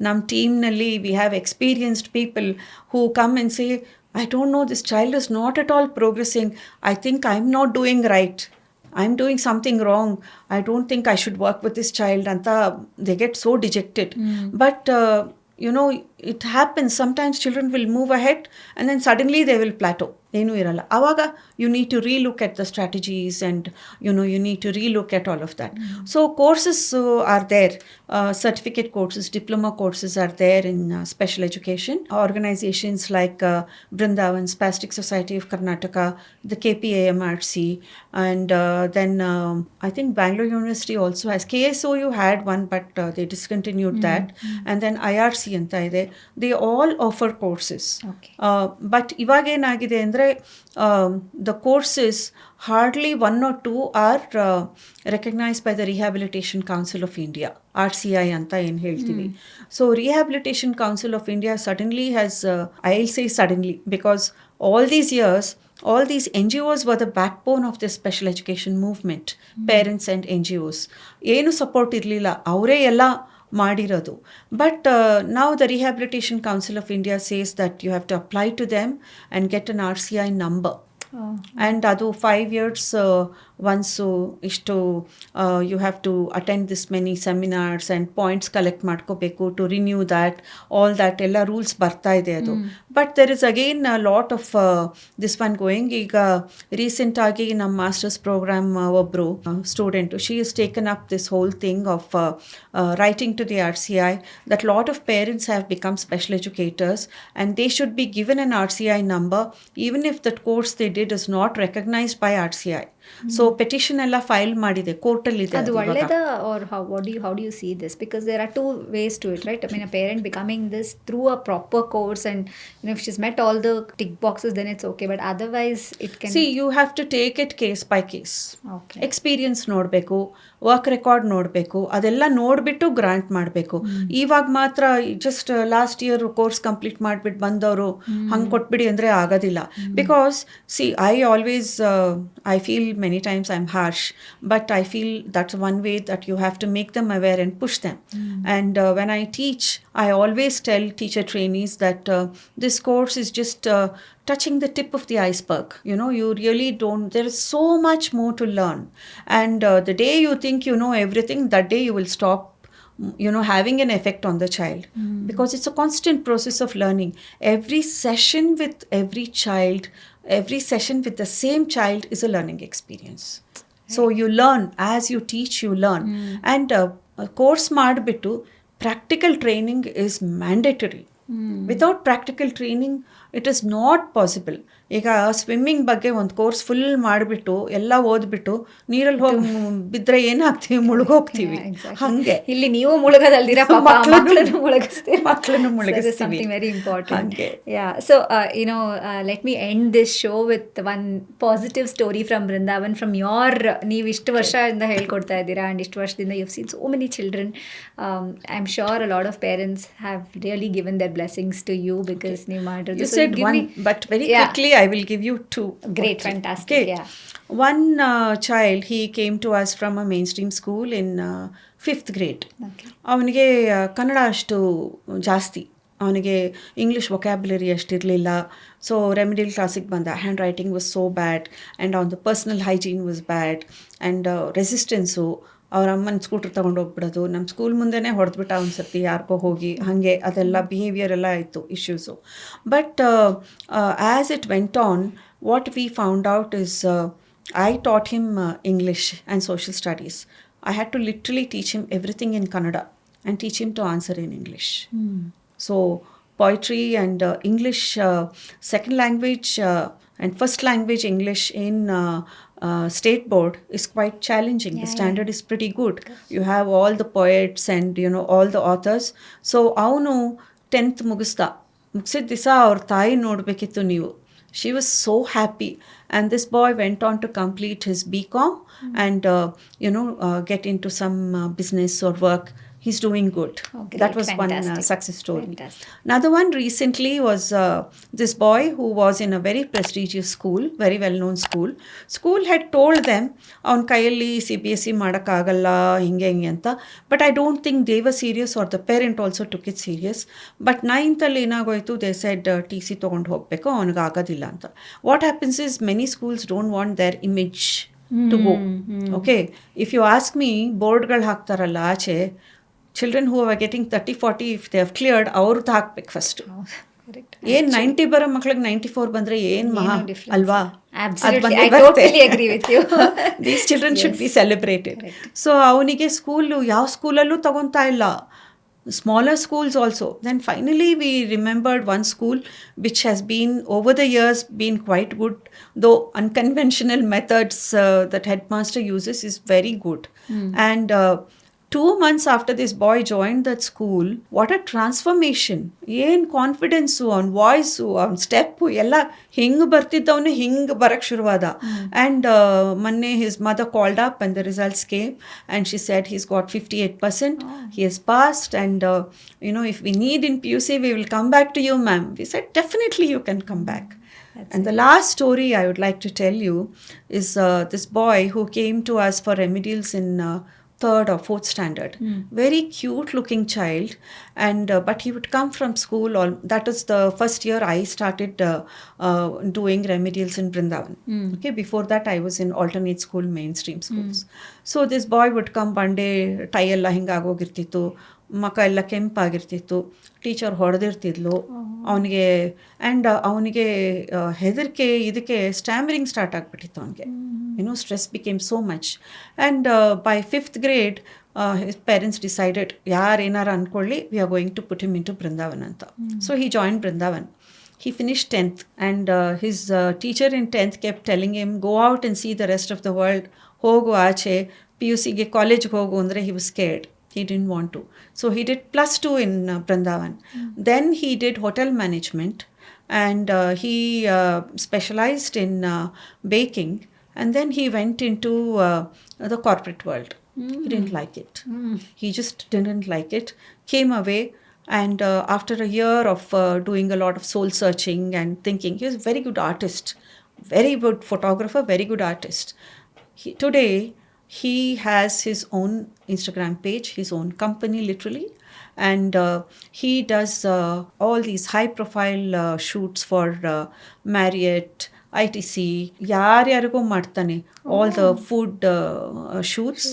nam team nalli we have experienced people who come and say, I don't know, this child is not at all progressing, I think I'm not doing right, I'm doing something wrong, I don't think I should work with this child, anta they get so dejected. But it happens sometimes. Children will move ahead and then suddenly they will plateau. ಏನು ಇರಲ್ಲ. ಆವಾಗ you need to relook at the strategies and you need to relook at all of that. So courses are there, certificate courses, diploma courses are there in special education. Organizations like Brindavan, Spastic Society of Karnataka, the KPAMRC, and then I think Bangalore University also has. KSOU had one, but they discontinued that. And then IRC anta ide. They all offer courses. Okay. But ಇವಾಗ ಏನಾಗಿದೆ ಅಂದರೆ the courses, hardly 1 or 2 are recognized by the Rehabilitation Council of India, RCI ಅಂತ ಏನು ಹೇಳ್ತೀವಿ. So Rehabilitation Council of India suddenly has, I'll say suddenly, because all these years, all these NGOs were the backbone of the special education movement, parents and NGOs. ಏನು support ಇರಲಿಲ್ಲ, ಅವರೇ ಎಲ್ಲ ಮಾಡಿರೋದು. But now the Rehabilitation Council of India says that you have to apply to them and get an RCI number. And ಅದು 5 years once ಇಷ್ಟು you have to attend this many seminars and points collect ಮಾಡ್ಕೋಬೇಕು to renew that, all that ಎಲ್ಲ rules ಬರ್ತಾ ಇದೆ ಅದು. But there is again a lot of this one going. ಈಗ recent ಆಗಿ ನಮ್ಮ ಮಾಸ್ಟರ್ಸ್ ಪ್ರೋಗ್ರಾಮ್ ಒಬ್ಬರು student, she has taken up this whole thing of writing to the RCI that lot of parents have become special educators and they should be given an RCI number even if that course they did is not recognized by RCI. So petition ಎಲ್ಲ file ಮಾಡಿದೆ, ಕೋರ್ಟಲ್ಲಿ ಇದೆ ಅದು ಅದು ಇವಾಗ. ಒಳ್ಳೇದಾ or how do you see this? Because there are two ways to it, right? I mean, a parent becoming this through a proper course, and if she's met all the tick boxes, then it's okay. But otherwise, it can. See you have to take it case by case. Okay. Experience ನೋಡಬೇಕು, work record ನೋಡಬೇಕು, ಅದೆಲ್ಲ ನೋಡಿಬಿಟ್ಟು grant ಮಾಡಬೇಕು. ಇವಾಗ ಮಾತ್ರ just last year course complete ಮಾಡಿಬಿಟ್ಟು ಬಂದವರು ಹಂಗೆ ಕೊಟ್ಬಿಡಿ ಅಂದರೆ ಆಗೋದಿಲ್ಲ. Because see I feel many times I am harsh, but I feel that's one way that you have to make them aware and push them. And when I teach, I always tell teacher trainees that this course is just touching the tip of the iceberg. You know, you really don't, there is so much more to learn. And the day you think you know everything, that day you will stop, you know, having an effect on the child. Because it's a constant process of learning. Every session with every child, every session with the same child is a learning experience. So you learn, as you teach, you learn. And course ಮಾಡಿಬಿಟ್ಟು practical training is mandatory. Without practical training, it is not possible. ಈಗ swimming ಬಗ್ಗೆ ಒಂದು course full ಮಾಡಿಬಿಟ್ಟು ಎಲ್ಲ ಓದ್ಬಿಟ್ಟು ನೀರಲ್ಲಿ ಹೋಗಿ ಬಿದ್ದರೆ ಏನಾಗ್ತೀವಿ? ಮುಳುಗೋಗ್ತೀವಿ. ಹಂಗೆ ಇಲ್ಲಿ ನೀವು ಮುಳುಗೋದಲ್ದಿರ ಮಕ್ಕಳನ್ನು ಮುಳುಗಿಸ್ತೀವಿ. something very important. ಹಂಗೆ. Yeah. So, let me end this show with one positive story from Brindavan, from your, ನೀವು ಇಷ್ಟು ವರ್ಷದಿಂದ ಹೇಳ್ಕೊಡ್ತಾ ಇದ್ದೀರಾ, and ಇಷ್ಟು ವರ್ಷದಿಂದ you've seen so many children. I'm sure a lot of parents have really given their blessings to you because ನೀವು ಮಾಡಿರೋದು. You said one, but very quickly I will give you two. Great, fantastic. Okay. Yeah. One child, he came to us from a mainstream school in 5th grade. Okay. ಅವನಿಗೆ ಕನ್ನಡ ಅಷ್ಟು ಜಾಸ್ತಿ, ಅವನಿಗೆ English vocabulary ಅಷ್ಟಿರಲಿಲ್ಲ. So remedial ಕ್ಲಾಸಿಗೆ ಬಂದ, hand writing was so bad, and ಅವನ personal hygiene was bad, and resistance. ಅವ್ರ ಅಮ್ಮನ ಸ್ಕೂಟ್ರ್ ತೊಗೊಂಡು ಹೋಗ್ಬಿಡೋದು, ನಮ್ಮ ಸ್ಕೂಲ್ ಮುಂದೆನೇ ಹೊಡೆದ್ಬಿಟ್ಟ ಒಂದು ಸರ್ತಿ ಯಾರಿಗೋ ಹೋಗಿ, ಹಾಗೆ ಅದೆಲ್ಲ ಬಿಹೇವಿಯರ್ ಎಲ್ಲ ಇತ್ತು, issues. But as it went on, what we found out is I taught him English and social studies. I had to literally teach him everything in Kannada and teach him to answer in English. So poetry and English, second language and first language English in state board is quite challenging. The standard is pretty good. You have all the poets and, you know, all the authors. So ಅವನು 10th ಮುಗಿಸಿದ ದಿವಸ ಅವ್ರ ತಾಯಿ ನೋಡಬೇಕಿತ್ತು ನೀವು. She was so happy, and this boy went on to complete his BCom and get into some business or work. He's doing good. Oh, great. That was Fantastic. one success story. Fantastic. Another one recently was this boy who was in a very prestigious school, very well-known school. School had told them, ಅವನ ಕೈಯಲ್ಲಿ CBSE ಮಾಡೋಕ್ಕಾಗಲ್ಲ, ಹಿಂಗೆ ಅಂತ. But I don't think they were serious, or the parent also took it serious. But 9th ಅಲ್ಲಿ ಏನಾಗೋಯ್ತು, they said TC ತೊಗೊಂಡು ಹೋಗಬೇಕು, ಅವನಿಗೆ ಆಗೋದಿಲ್ಲ ಅಂತ. What happens is many schools don't want their image to go. Okay, if you ask me, ಬೋರ್ಡ್ಗಳು ಹಾಕ್ತಾರಲ್ಲ ಆಚೆ, children who are getting 30-40, if they have cleared, ಅವ್ರದ್ದು ಹಾಕ್ಬೇಕು ಫಸ್ಟು. ಏನು 90 ಬರೋ ಮಕ್ಳಿಗೆ 94 ಬಂದರೆ ಏನು ಮಹಾ ಅಲ್ವಾ? Absolutely. I totally agree with you. These children should be celebrated. So ಅವನಿಗೆ ಸ್ಕೂಲು ಯಾವ ಸ್ಕೂಲಲ್ಲೂ ತಗೊತಾ ಇಲ್ಲ, smaller schools also. Then finally we remembered one school which has been over the years been quite good, though unconventional methods that headmaster uses is very good. And 2 months after this boy joined that school, what a transformation. ಏನು confidence, ಅವ್ನ voice, ಅವ್ನ step ಎಲ್ಲ ಹಿಂಗೆ ಬರ್ತಿದ್ದವನು ಹಿಂಗೆ ಬರೋಕ್ಕೆ ಶುರುವಾದ. And ಮೊನ್ನೆ his mother called up and the results came and she said he's got 58%. He has passed, and if we need in PUC, we will come back to you, ma'am. We said, definitely you can come back. And the last story I would like to tell you is this boy who came to us for remedials in 3rd or 4th standard. Very cute looking child, and but he would come from school. That was the first year I started doing remedials in Brindavan. Okay, before that I was in alternate school, mainstream schools. So this boy would come one day, tie ಎಲ್ಲ ಹಿಂಗಾಗೋಗಿರ್ತಿತ್ತು, ಮುಖ ಎಲ್ಲ ಕೆಂಪಾಗಿರ್ತಿತ್ತು, teacher ಹೊಡೆದಿರ್ತಿದ್ಲು ಅವನಿಗೆ. And ಅವನಿಗೆ ಹೆದರಿಕೆ, ಇದಕ್ಕೆ stammering start ಆಗಿಬಿಟ್ಟಿತ್ತು ಅವನಿಗೆ. Stress became so much. And by 5th grade, his parents decided, ಯಾರು ಏನಾರು ಅಂದ್ಕೊಳ್ಳಿ, we are going to put him into Brindavan anta. So he joined Brindavan. he finished 10th, and his teacher in 10th kept telling him, go out and see the rest of the world. Hogu aache, PUC ge college hogu andre he was scared. He didn't want to. So he did +2 in Brindavan. Then he did hotel management, and he specialized in baking. And then he went into the corporate world. He didn't like it. He just didn't like it. Came away, and after a year of doing a lot of soul searching and thinking, he was a very good artist, very good photographer, very good artist. Today, he has his own Instagram page, his own company, literally, and he does all these high-profile shoots for Marriott, ITC, ಯಾರ್ಯಾರಿಗೂ ಮಾಡ್ತಾನೆ, all the food shoots,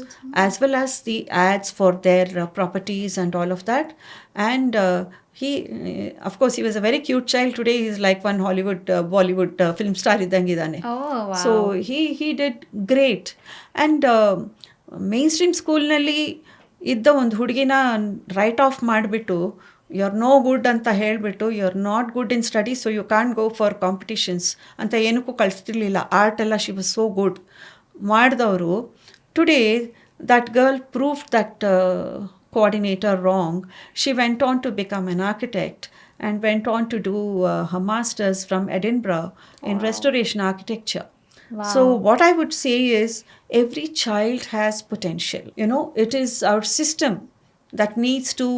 as well as the ads for their properties and all of that. And he, of course, he was a very cute child. Today he's like one Hollywood, Bollywood film star idangidane. Oh, wow. So he did great. And mainstream ಸ್ಕೂಲ್ನಲ್ಲಿ ಇದ್ದ ಒಂದು ಹುಡುಗಿನ write off ಮಾಡಿಬಿಟ್ಟು you are no good ಅಂತ ಹೇಳಿಬಿಟ್ಟು you are not good in study, so you can go for competitions ಅಂತ ಏನಕ್ಕೂ ಕಳಿಸ್ತಿರ್ಲಿಲ್ಲ. ಆರ್ಟ್ ಎಲ್ಲ ಶಿ ವಾಸ್ ಸೋ ಗುಡ್ ಮಾಡಿದವರು. Today that girl proved that coordinator wrong. She went on to become an architect and went on to do her master's from Edinburgh in restoration architecture. Wow. So what I would say is every child has potential. You know, it is our system that needs to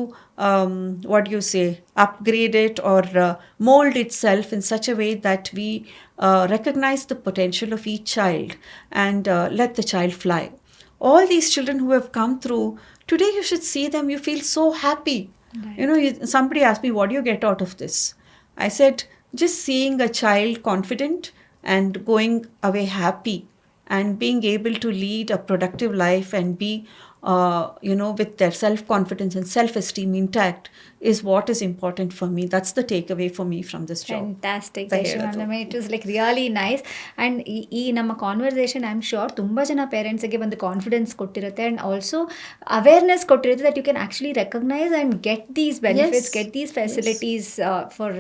upgrade it or mold itself in such a way that we recognize the potential of each child and let the child fly. All these children who have come through, today you should see them, you feel so happy. Right. You know, somebody asked me, what do you get out of this? I said, just seeing a child confident and going away happy and being able to lead a productive life and be, with their self-confidence and self-esteem intact is what is important for me. That's the takeaway for me from this job. Fantastic. ಅಂತ ಹೇಳೋದು. It was like really nice. And ಈ ನಮ್ಮ conversation I am sure ತುಂಬ ಜನ ಪೇರೆಂಟ್ಸಿಗೆ ಒಂದು confidence ಕೊಟ್ಟಿರುತ್ತೆ and also awareness ಕೊಟ್ಟಿರುತ್ತೆ that you can actually recognise and get these benefits, get these facilities for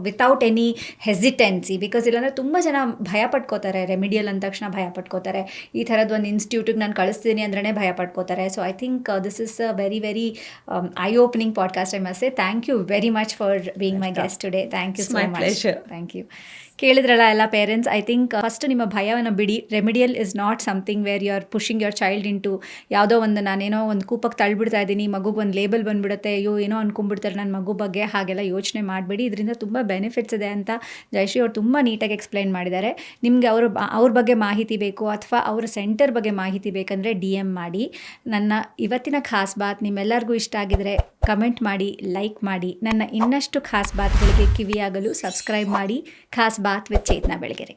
without any hesitancy. Because ಇಲ್ಲಾಂದರೆ ತುಂಬ ಜನ ಭಯ ಪಡ್ಕೋತಾರೆ, ರೆಮಿಡಿಯಲ್ ಅಂದ ತಕ್ಷಣ ಭಯ ಪಡ್ಕೋತಾರೆ, ಈ ಥರದ್ದು ಒಂದು ಇನ್ಸ್ಟಿಟ್ಯೂಟಿಗೆ ನಾನು ಕಳಿಸ್ತೀನಿ ಅಂದ್ರೇ ಭಯ ಪಡ್ಕೋತಾರೆ. So I think this is a very, very eye-opening podcast, I must say. Thank you very much for being my guest today. Thank you so much. My pleasure. Thank you. ಕೇಳಿದ್ರಲ್ಲ ಎಲ್ಲ ಪೇರೆಂಟ್ಸ್, ಐ ಥಿಂಕ್ ಫಸ್ಟ್ ನಿಮ್ಮ ಭಯವನ್ನು ಬಿಡಿ. Remedial is not something where you are pushing your child into ಯಾವುದೋ ಒಂದು ನಾನೇನೋ ಒಂದು ಕೂಪಕ್ಕೆ ತಳ್ಳಿಬಿಡ್ತಾ ಇದ್ದೀನಿ, ಮಗುಗೆ ಒಂದು ಲೇಬಲ್ ಬಂದುಬಿಡುತ್ತೆ, ಅಯ್ಯೋ ಏನೋ ಅನ್ಕೊಂಡ್ಬಿಡ್ತಾರೆ ನನ್ನ ಮಗು ಬಗ್ಗೆ, ಹಾಗೆಲ್ಲ ಯೋಚನೆ ಮಾಡಬೇಡಿ. ಇದರಿಂದ ತುಂಬ ಬೆನಿಫಿಟ್ಸ್ ಇದೆ ಅಂತ ಜಯಶ್ರೀ ಅವರು ತುಂಬ ನೀಟಾಗಿ ಎಕ್ಸ್ಪ್ಲೈನ್ ಮಾಡಿದ್ದಾರೆ. ನಿಮಗೆ ಅವ್ರ ಬಗ್ಗೆ ಮಾಹಿತಿ ಬೇಕು ಅಥವಾ ಅವರ ಸೆಂಟರ್ ಬಗ್ಗೆ ಮಾಹಿತಿ ಬೇಕಂದರೆ DM ಮಾಡಿ. ನನ್ನ ಇವತ್ತಿನ ಖಾಸ್ ಬಾತ್ ನಿಮ್ಮೆಲ್ಲರಿಗೂ ಇಷ್ಟ ಆಗಿದರೆ ಕಮೆಂಟ್ ಮಾಡಿ, ಲೈಕ್ ಮಾಡಿ. ನನ್ನ ಇನ್ನಷ್ಟು ಖಾಸ್ ಬಾತ್ಗಳಿಗೆ ಕಿವಿಯಾಗಲು ಸಬ್ಸ್ಕ್ರೈಬ್ ಮಾಡಿ. ಖಾಸ್ ಬಾತ್ ವಿತ್ ಚೇತನಾ ಬೆಳಗೆರೆ.